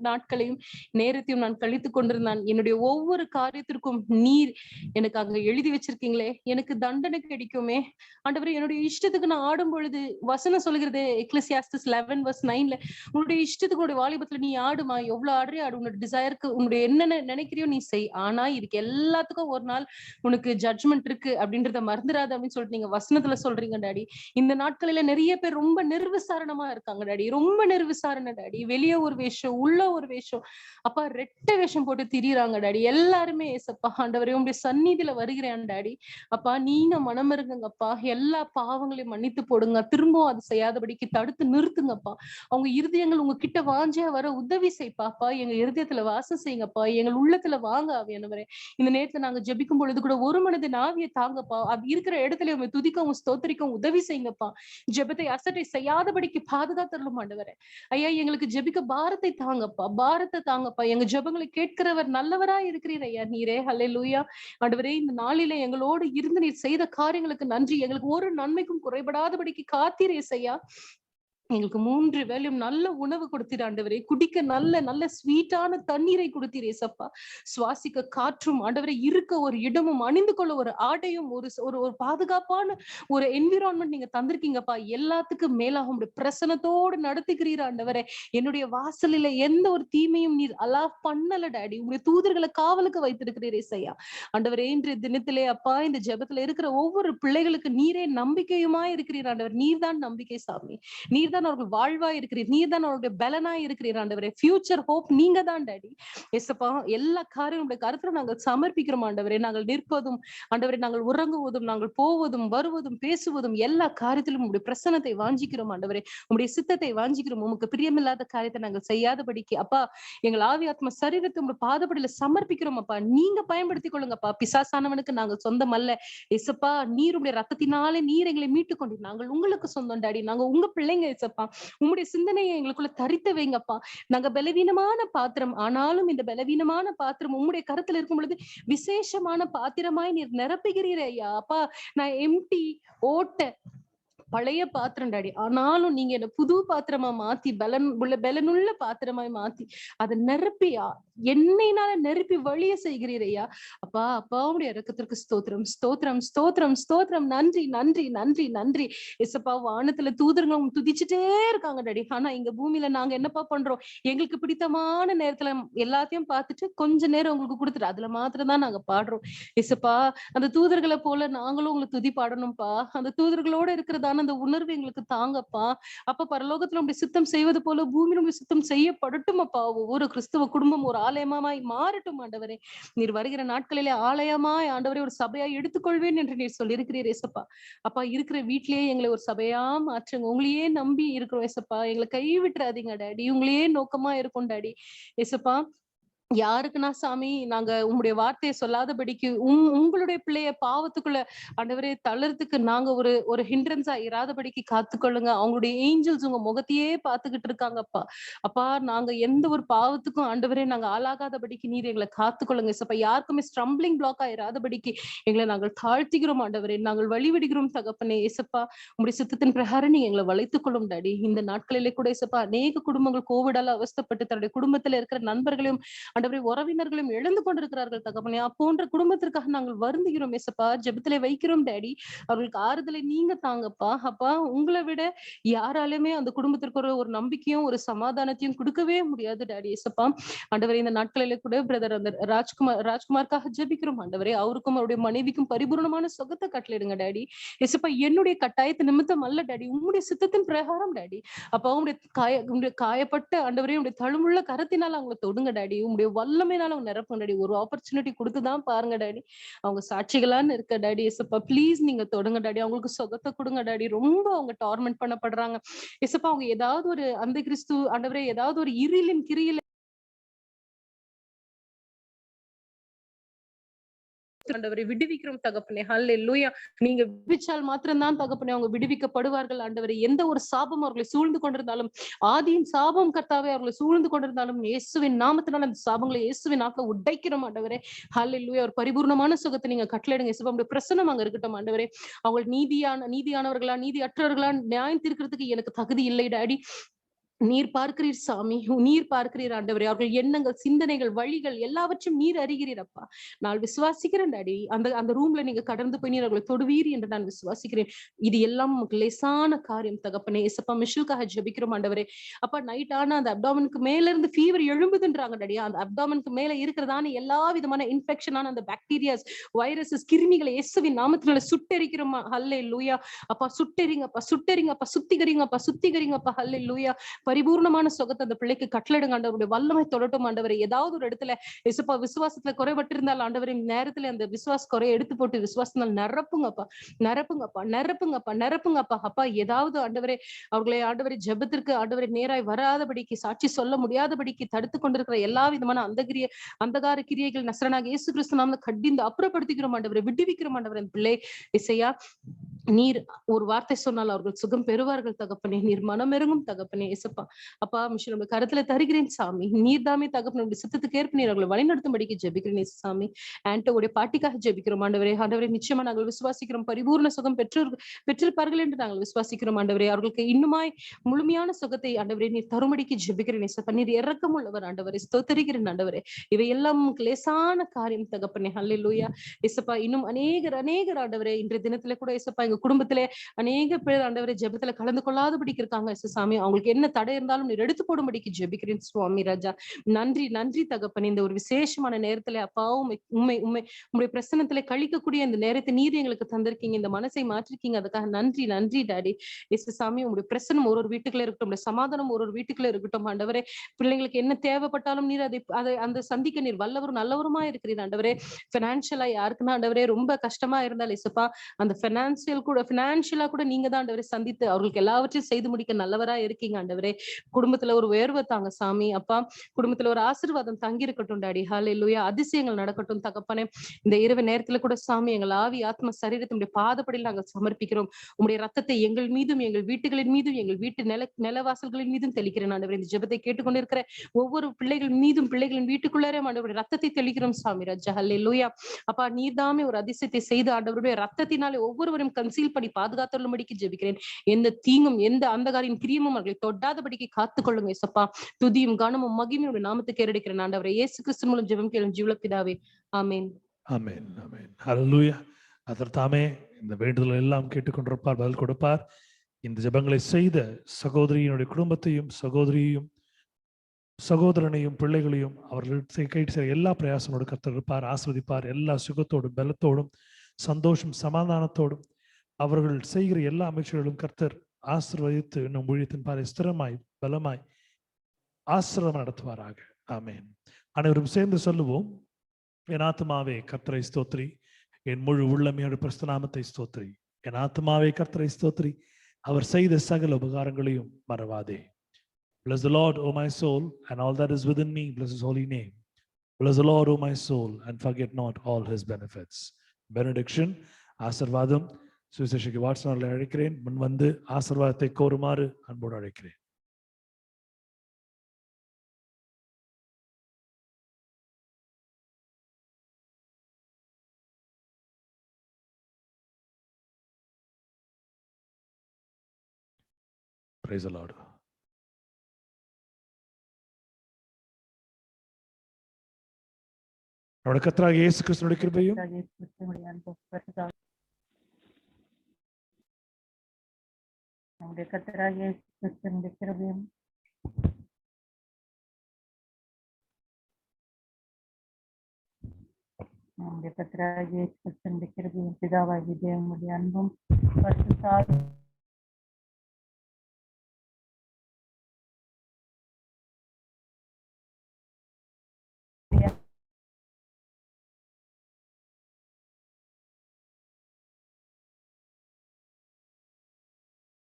நாட்களையும் நேரத்தையும் நான் கழித்துக் கொண்டிருந்தான். என்னுடைய ஒவ்வொரு காரியத்திற்கும் நீர் எனக்கு அங்க எழுதி வச்சிருக்கீங்களே, எனக்கு தண்டனை கிடைக்குமே ஆண்டவரே. என்னுடைய இஷ்டத்துக்கு நான் ஆடும் பொழுது வசனம் சொல்லுகிறது எக்லெசியாஸ்டஸ் 11:9 உன்னுடைய இஷ்டத்துக்கு உன்னுடைய வாலிபத்துல நீ ஆடுமா, எவ்வளவு ஆடுறியோ ஆடு, உன்னோட டிசைருக்கு உன்னுடைய என்னென்ன நினைக்கிறியோ நீ செய். ஆனா இதுக்கு எல்லாத்துக்கும் ஒரு நாள் உனக்கு ஜட்ஜ்மெண்ட் இருக்கு அப்படின்றத மறந்துடாத அப்படின்னு சொல்லிட்டு நீங்க வசனத்துல சொல்றீங்க டாடி. இந்த நாட்களில நிறைய பேர் ரொம்ப நிர்விசாரணமா இருக்காங்க டாடி, ரொம்ப நிர்விசாரணை டாடி. வெளியே ஒரு வேஷம், உள்ள ஒரு வேஷம், அப்பா ரெட்டை வேஷம் போட்டு திரியுறாங்க டாடி எல்லாருமே. ஏசப்பா ஆண்டவரே, உங்களுடைய சந்நிதியில வருகிறேன் டாடி. அப்பா, நீங்க மனம் இருங்கப்பா, எல்லா பாவங்களையும் மன்னித்து போடுங்க, திரும்பவும் அது செய்யாதபடிக்கு தடுத்து நிறுத்துங்கப்பா. அவங்க இருதயங்கள் உங்ககிட்ட வாஞ்சா வர உதவி செய்ப்பாப்பா. எங்க இருதயத்துல வாசம் செய்யுங்கப்பா, எங்கள் உள்ளத்துல வாங்க ஆவியானவரே. இந்த நேரத்துல நாங்க ஜெபிக்கும் பொழுது கூட ஒரு மனதின் ஆவியை தாங்கப்பா. அது இருக்கிற இடத்துல உங்க துதிக்கவும் ஸ்தோத்திரிக்கவும் உதவி செய்யுங்கப்பா. ஜெபத்தை அசட்டை செய்யாதபடிக்கு பாதுகாத்தரலும் ஆண்டவரே. ஐயா, எங்களுக்கு ஜெபிக்க பாரத்தை தாங்கப்பா, பாரத்தை தாங்கப்பா. எங்க ஜெபங்களை கேட்கிறவர் நல்லவரா இருக்கிறீர் ஐயா நீரே. ஹல்லேலூயா. ஆண்டவரே, இந்த நாளிலே எங்களோடு இருந்து நீர் செய்த காரியங்களுக்கு நன்றி. எங்களுக்கு ஒரு நன்மைக்கும் குறைபடாதபடிக்கு காத்தீர் ஏசையா. எங்களுக்கு 3 வேளையும் நல்ல உணவு கொடுத்தீர் ஆண்டவரே. குடிக்க நல்ல நல்ல ஸ்வீட்டான தண்ணீரை கொடுத்தீர் ஏசப்பா. சுவாசிக்க காற்றும் ஆண்டவரே, இருக்க ஒரு இடமும், அணிந்து கொள்ள ஒரு ஆடையும், ஒரு பாதுகாப்பான ஒரு என்விரான்மெண்ட் நீங்க தந்திருக்கீங்கப்பா. எல்லாத்துக்கும் மேலாக உங்களுடைய பிரசனத்தோடு நடத்துகிறீர் ஆண்டவரே. என்னுடைய வாசலில எந்த ஒரு தீமையும் நீர் அலாவ் பண்ணல டாடி. உங்களுடைய தூதர்களை காவலுக்கு வைத்திருக்கிறீர் ஏசையா. ஆண்டவரே, இன்றைய தினத்திலே அப்பா இந்த ஜெபத்துல இருக்கிற ஒவ்வொரு பிள்ளைகளுக்கு நீரே நம்பிக்கையுமா இருக்கிறீர் ஆண்டவர். நீர்தான் நம்பிக்கை சாமி. நீர்தான் அவர்கள் வாழ்வா இருக்கிறீர். நீர்தான் அவருடைய பலனா இருக்கிறீர் ஆண்டவரே. ஃபியூச்சர் ஹோப் நீங்க தான் டாடி. ஏசப்பா, எல்லா காரியம் கருத்துல நாங்கள் சமர்ப்பிக்கிறோம் ஆண்டவரே. நாங்கள் நிற்பதும் ஆண்டவரே, நாங்கள் உறங்குவதும், நாங்கள் போவதும் வருவதும் பேசுவதும் எல்லா காரியத்திலும் உங்களுடைய பிரசனத்தை வாஞ்சிக்கிறோம் ஆண்டவரே. உங்களுடைய சித்தத்தை வாஞ்சிக்கிறோம். உமக்கு பிரியமில்லாத காரியத்தை நாங்கள் செய்யாதபடிக்கு அப்பா எங்கள் ஆவி ஆத்ம சரீரத்தை உங்களுடைய பாதப்படியில சமர்ப்பிக்கிறோம் அப்பா. நீங்க பயன்படுத்திக் கொள்ளுங்கப்பா. பிசாசானவனுக்கு நாங்கள் சொந்தம் அல்ல ஏசப்பா. நீருடைய ரத்தத்தினாலே நீர் எங்களை மீட்டு கொண்டீர். நாங்கள் உங்களுக்கு சொந்தம் டாடி. நாங்க உங்க பிள்ளைங்க ஏசப்பா. உங்களுடைய சிந்தனையை எங்களுக்குள்ள தரித்து வைங்கப்பா. நாங்க பலவீனமான பாத்திரம், ஆனாலும் இந்த பலவீனமான பாத்திரம் உங்களுடைய கருத்துல இருக்கும் பொழுது விசேஷமான பாத்திரமாய் நீர் நிரப்புகிறீர் ஐயா. அப்பா, நான் எம்டி ஓட்ட பழைய பாத்திரம் டாடி. ஆனாலும் நீங்க என்ன புது பாத்திரமா மாத்தி பலனுள்ள பாத்திரமாய் மாத்தி அதை நிரப்பியா எண்ணெய்னால நிரப்பி வழிய செய்கிறீரையா. அப்பா, அப்பாவுடைய இரக்கத்திற்கு ஸ்தோத்திரம் ஸ்தோத்திரம் ஸ்தோத்திரம் ஸ்தோத்திரம். நன்றி நன்றி நன்றி நன்றி ஏசப்பா. வானத்துல தூதர்கள் துதிச்சுட்டே இருக்காங்க டாடி. ஆனா இங்க பூமியில நாங்க என்னப்பா பண்றோம்? எங்களுக்கு பிடித்தமான நேரத்துல எல்லாத்தையும் பார்த்துட்டு கொஞ்ச நேரம் உங்களுக்கு கொடுத்துட்டு அதுல மாத்திரம் தான் நாங்க பாடுறோம் ஏசப்பா. அந்த தூதர்களை போல நாங்களும் உங்களுக்கு துதி பாடணும்ப்பா. அந்த தூதர்களோட இருக்கிறதான அந்த உணர்வு எங்களுக்கு தாங்கப்பா. அப்ப பரலோகத்துல நம்முடைய சித்தம் செய்வது போல பூமியில நம்முடைய சித்தம் செய்யப்படட்டும் அப்பா. ஒவ்வொரு கிறிஸ்துவ குடும்பம் ஒரு ஆலயமாய் மாறட்டும் ஆண்டவரே. நீர் வருகிற நாட்களிலே ஆலயமாய் ஆண்டவரே ஒரு சபையாய் எடுத்துக்கொள்வேன் என்று நீர் சொல்லியிருக்கிறீர் ஏசப்பா. அப்பா, இருக்கிற வீட்டிலேயே எங்களை ஒரு சபையா மாற்றுங்க. உங்களையே நம்பி இருக்கிறோம் ஏசப்பா. எங்களை கைவிட்டுறாதீங்க டாடி. உங்களையே நோக்கமா இருக்கும் டாடி ஏசப்பா. யாருக்குன்னா சாமி, நாங்க உங்களுடைய வார்த்தையை சொல்லாதபடிக்கு உங்களுடைய பிள்ளைய பாவத்துக்குள்ள ஆண்டவரே தளர்த்துக்கு நாங்க ஒரு ஹிண்ட்ரன்ஸா இராதபடிக்கு காத்துக்கொள்ளுங்க. அவங்களுடைய ஏஞ்சல்ஸ் உங்க முகத்தையே பாத்துக்கிட்டு இருக்காங்கப்பா. அப்பா, நாங்க எந்த ஒரு பாவத்துக்கும் ஆண்டவரே நாங்க ஆளாகாதபடிக்கு நீர் எங்களை காத்துக்கொள்ளுங்க ஏசப்பா. யாருக்குமே ஸ்ட்ரம்பிளிங் பிளாக்கா இராதபடிக்கு எங்களை நாங்கள் தாழ்த்திக்கிறோம் ஆண்டவரே. நாங்கள் வழிவிடுகிறோம் தகப்பனே ஏசப்பா. உங்களுடைய சித்தத்தின் பிரகாரம் நீங்க எங்களை வளைத்துக் கொள்ளும் டாடி. இந்த நாட்களிலே கூட ஏசப்பா அநேக குடும்பங்கள் கோவிடால அவஸ்தப்பட்டு தன்னுடைய குடும்பத்துல இருக்கிற நண்பர்களையும் ஆண்டவரே உறவினர்களும் இழந்து கொண்டிருக்கிறார்கள் தகப்பனே. அப்போன்ற குடும்பத்திற்காக நாங்கள் வருந்துகிறோம் ஏசப்பா. ஜெபத்திலே வைக்கிறோம் டாடி. அவர்களுக்கு ஆறுதலை நீங்க தாங்கப்பா. அப்பா, உங்களை விட யாராலுமே அந்த குடும்பத்திற்கு ஒரு நம்பிக்கையும் ஒரு சமாதானத்தையும் கொடுக்கவே முடியாது டாடி ஏசப்பா. ஆண்டவரே, இந்த நாட்களில கூட பிரதர் அந்த ராஜ்குமார்க்காக ஜெபிக்கிறோம் ஆண்டவரே. அவருக்கும் அவருடைய மனைவிக்கும் பரிபூர்ணமான சுகத்தை கட்டளையிடுங்க டாடி ஏசப்பா. என்னுடைய கட்டாயத்து நிமித்தம் அல்ல டாடி, உங்களுடைய சித்தத்தின் பிரகாரம் டாடி. அப்பா, உங்களுடைய காயப்பட்ட ஆண்டவரே, உங்களுடைய தழும்புள்ள கரத்தினால அவங்களை தொடுங்க டாடி. உங்களுடைய வல்லமையினால அவங்க நிரப்புங்க டாடி. ஒரு ஆப்பர்ச்சுனிட்டி கொடுத்துதான் பாருங்க டாடி. அவங்க சாட்சிகளான்னு இருக்க டாடி ஏசப்பா. ப்ளீஸ் நீங்க தொடுங்க டாடி. அவங்களுக்கு சுகத்தை கொடுங்க டாடி. ரொம்ப அவங்க டார்மெண்ட் பண்ணப்படுறாங்க ஏசப்பா. அவங்க ஏதாவது ஒரு அந்த கிறிஸ்து ஆண்டவரே, ஏதாவது ஒரு இருளின் கிரியில ஆண்டவரை விடுவிக்கிறோம் தகப்பனே. ஹல்லேலூயா. நீங்க விடுவிச்சால் மாத்திரம்தான் தகப்பனே அவங்க விடுவிக்கப்படுவார்கள் ஆண்டவரே. எந்த ஒரு சாபம் அவர்களை சூழ்ந்து கொண்டிருந்தாலும், ஆதியின் சாபம் கர்த்தாவே அவர்களை சூழ்ந்து கொண்டிருந்தாலும், இயேசுவின் நாமத்தினால் அந்த சாபங்களை இயேசுவின் நாமத்துல உடைக்கிறோம் ஆண்டவரே. ஹல்லேலூயா. ஒரு பரிபூர்ணமான சுகத்தை நீங்க கட்டளையிடுங்க இயேசுவா. உங்களுடைய பிரசன்னம் அங்க இருக்கட்டும் ஆண்டவரே. அவங்க நீதியானவர்களா நீதியற்றவர்களா நியாயம் தீர்க்கிறதுக்கு எனக்கு தகுதி இல்லை டாடி. நீர் பார்க்கிறீர் சாமி. நீர் பார்க்கிறீர் ஆண்டவரே. அவர்கள் எண்ணங்கள், சிந்தனைகள், வழிகள் எல்லாவற்றையும் நீர் அறிகிறீர் அப்பா. நான் விசுவாசிக்கிறேன் டாடி. அந்த ரூம்ல நீங்க கடந்து போய் நீர் அவர்களை தொடுவீர் என்று நான் விசுவாசிக்கிறேன். இது எல்லாம் உங்களுக்கு லேசான காரியம் தகப்பனே. ஏசப்பா, மிஷுக்காக ஜெபிக்கிறோம் ஆண்டவரே. அப்பா, நைட் ஆனா அந்த அப்டாமனுக்கு மேல இருந்து ஃபீவர் எழும்புதுன்றாங்க டாடி. அந்த அப்டாமனுக்கு மேல இருக்கிறதான எல்லா விதமான இன்ஃபெக்ஷனான அந்த பாக்டீரியாஸ், வைரஸஸ், கிருமிகளை இயேசுவின் நாமத்தினால சுட்டெரிக்கிறோமா. ஹல்லேலூயா. அப்பா, சுட்டெரிங்கப்பா, சுட்டெரிங்கப்பா, சுத்திகரிங்கப்பா, சுத்திகரிங்கப்பா. ஹல்லேலூயா. பரிபூர்ணமான சுகத்தை அந்த பிள்ளைக்கு கட்டளையிடுங்க ஆண்டவருடைய வல்லமை தொடட்டும் ஆண்டவரை. ஏதாவது ஒரு இடத்துல இயேசுப்பா விசுவாசத்துல குறைபட்டு இருந்தால் ஆண்டவரை நேரத்துல அந்த விசுவாச குறைய எடுத்து போட்டு விசுவாசனால் நிரப்புங்கப்பா, நிரப்புங்கப்பா, நிரப்புங்கப்பா, நிரப்புங்கப்பா. அப்பா, ஏதாவது ஆண்டவரே அவர்களை ஆண்டவரை ஜெபத்திற்கு ஆண்டவரை நேராய் வராதபடிக்கு, சாட்சி சொல்ல முடியாதபடிக்கு தடுத்து கொண்டிருக்கிற எல்லா விதமான அந்தகார கிரியைகள் நசரனாக இயேசு கிறிஸ்து நாம கடிந்து அப்புறப்படுத்திக்கிறோம் ஆண்டவரை, விடுவிக்கிறோம் ஆண்டவரை. பிள்ளை இசையா, நீர் ஒரு வார்த்தை சொன்னால் அவர்கள் சுகம் பெறுவார்கள் தகப்பனே. நீர் மனமெருங்கும் தகப்பனே ஏசப்பா. அப்பா, மிஷன் கருத்துல தருகிறேன் சாமி. நீர் தாமே தகப்பனுடைய சித்தத்துக்கு ஏற்ப நீர் அவர்களை வழிநடத்தும்படிக்கு ஜெபிக்கிறேன் சாமி. ஆண்டோடைய பாட்டிக்காக ஜெபிக்கிறோம் ஆண்டவரே. ஆண்டவரே, நிச்சயமா நாங்கள் விசுவாசிக்கிறோம் பரிபூர்ண சுகம் பெற்றிருப்பார்கள் என்று நாங்கள் விசுவாசிக்கிறோம் ஆண்டவரே. அவர்களுக்கு இன்னுமாய் முழுமையான சுகத்தை ஆண்டவரே நீர் தரும்படிக்கு ஜெபிக்கிறேன் ஏசப்பா. நீர் இறக்கம் உள்ளவர் ஆண்டவரே. ஸ்தோத்தரிக்கிறேன் ஆண்டவரே. இவை எல்லாம் லேசான காரியம் தகப்பனே. ஹல்லேலூயா. ஏசப்பா, இன்னும் அநேகர் ஆண்டவரே இன்றைய தினத்துல கூட ஏசப்பா எங்க குடும்பத்திலே அநேக பேர் ஆண்டவரே ஜெபத்துல கலந்து கொள்ளாதபடிக்கு இருக்காங்க சாமி. அவங்களுக்கு என்ன தடை இருந்தாலும் நீர் எடுத்து போடும்படிக்கு ஜெபிக்கிறேன் சுவாமி ராஜா. நன்றி, நன்றி தகப்பனே. இந்த ஒரு விசேஷமான நேரத்துல அப்பா உம்முடைய பிரசன்னத்துல கழிக்கக்கூடிய இந்த நேரத்தை நீர் எங்களுக்கு தந்திருக்கீங்க. இந்த மனசை மாற்றிருக்கீங்க. அதுக்காக நன்றி, நன்றி டாடி. சாமி, உங்களுடைய பிரசனம் ஒரு வீட்டுக்குள்ள இருக்கட்டும், சமாதானம் ஒரு வீட்டுக்குள்ள இருக்கட்டும் ஆண்டவரே. பிள்ளைங்களுக்கு என்ன தேவைப்பட்டாலும் நீர் அதை அந்த சந்திக்க நீர் வல்லவரும் நல்லவருமா இருக்கிறீர் ஆண்டவரே. பினான்சியலா யாருக்குன்னா ஆண்டவரே ரொம்ப கஷ்டமா இருந்தால் இசப்பா, அந்த பினான்சியலா கூட நீங்க தான் ஆண்டவரே சந்தித்து அவர்களுக்கு எல்லாவற்றையும் செய்து முடிக்க நல்லவரா இருக்கீங்க ஆண்டவரே. குடும்பத்துல ஒரு உயர்வை தாங்க சாமி. அப்பா, குடும்பத்துல ஒரு ஆசீர்வாதம் தங்கி இருக்கட்டும் டாடி. ஹல்லேலூயா. அதிசயங்கள் நடக்கட்டும் தகப்பனே. இந்த இரவு நேரத்துல கூட சாமி, எங்கள் ஆவி, ஆத்ம, சரீரத்தினுடைய பாதப்படியில் நாங்கள் சமர்ப்பிக்கிறோம். உங்களுடைய ரத்தத்தை எங்கள் மீதும், எங்கள் வீட்டுகளின் மீதும், எங்கள் வீட்டு நிலவாசல்களின் மீதும் தெளிக்கிறேன் ஆண்டவரே. இந்த ஜெபத்தை கேட்டுக்கொண்டிருக்கிற ஒவ்வொரு பிள்ளைகள் மீதும், பிள்ளைகளின் வீட்டுக்குள்ளாரே ஆண்டவருடைய ரத்தத்தை தெளிக்கிறோம் சாமி ராஜா. ஹல்லேலூயா. அப்பா, நீர்தாமே ஒரு அதிசயத்தை செய்து ஆண்டவருடைய ரத்தத்தினாலே ஒவ்வொருவரும் கன்சீல் பண்ணி பாதுகாத்துள்ளபடிக்கு ஜெபிக்கிறேன். எந்த தீங்கும், எந்த அந்தகாரின் கிரியமும் அவர்களை தொடாதபடிக்கு காத்துக்கொள்ளுங்க இயேசப்பா. துதியும் கனமும் மகிமையோட நாமத்துக்கு ஏறெடுக்கிறேன் ஆண்டவரே. இயேசு கிறிஸ்து மூலம் ஜெபம் கேளும் ஜீவ பிதாவே. ஆமென். ஆமென், ஆமென். ஹல்லேலூயா. கர்த்தர் தாமே இந்த வேண்டுதல் எல்லாம் கேட்டுக்கொண்டிருப்பார், பதில் கொடுப்பார். இந்த ஜெபங்களை செய்த சகோதரியினுடைய குடும்பத்தையும், சகோதரனையும், பிள்ளைகளையும் அவர்கள் கைட்டு செய்ய எல்லா பிரயாசங்களோடு கர்த்தர் இருப்பார், ஆஸ்வதிப்பார். எல்லா சுகத்தோடும், பலத்தோடும், சந்தோஷம், சமாதானத்தோடும் அவர்கள் செய்கிற எல்லா அமைச்சர்களும் கர்த்தர் ஆசீர்வதித்து இன்னும் ஊழியத்தின் பாதை ஸ்திரமாய், பலமாய், ஆசீர்வாதம் நடத்துவாராக. ஆமென். அனைவரும் சேர்ந்து சொல்லுவோம். என் ஆத்துமாவே கர்த்தரை ஸ்தோத்திரி, என் முழு உள்ளமையோடு பரிசுத்த நாமத்தை ஸ்தோத்திரி. என் ஆத்துமாவே கர்த்தரை ஸ்தோத்திரி, அவர் செய்த சகல உபகாரங்களையும் மறவாதே. Bless the Lord, O my soul, and all that is within me, bless his holy name. Bless the Lord, O my soul, and forget not all his benefits. Benediction, ஆசீர்வாதம். சுவிசேஷகி வாட்ஸ்அப்ல அழைக்கிறேன். முன் வந்து ஆசீர்வாதத்தை கோருமாறு அன்போடு அழைக்கிறேன். Praise the Lord. நம்முடைய கர்த்தராகிய இயேசு கிறிஸ்துவினுடைய கிருபையும் நம்முடைய கர்த்தராகிய இயேசு கிறிஸ்துவினுடைய கிருபையும் நம்முடைய கர்த்தராகிய இயேசு கிறிஸ்துவினுடைய கிருபையும் பிதாவாகிய தேவனுடைய அன்பும் பரிசுத்த ஆவி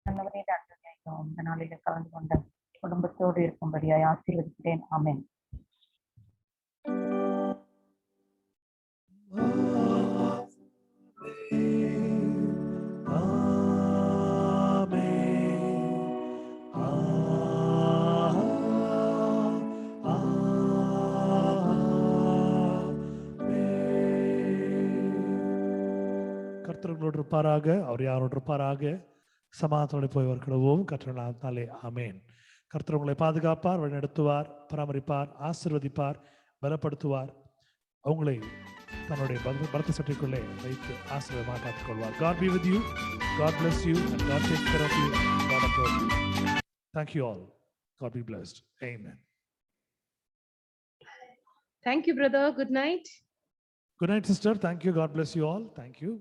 நல்லவரே டாக்டர் இந்த நாளில கலந்து கொண்ட குடும்பத்தோடு இருக்கும்படியாய் ஆசீர்வதிக்கிறேன். ஆமென். கர்த்தர்களோடு இருப்பாராக. அவர் யாரோடு இருப்பாராக. சமாதானத்தோடு போய் வருகிறவோம். கர்த்தர்களாலே ஆமென். கர்த்தர் உங்களை பாதுகாப்பார், வழிநடத்துவார், பராமரிப்பார், ஆசீர்வதிப்பார், பலப்படுத்துவார். அவங்களை தன்னுடைய பலத்த சட்டைக்குள்ளே வைத்து ஆசீர்வாதமாக பார்த்துக் கொள்வார். God be with you. God bless you and God take care of you. God uphold you. Thank you all. God be blessed. Amen. Thank you, brother. Good night. Good night, sister. Thank you. God bless you all. Thank you.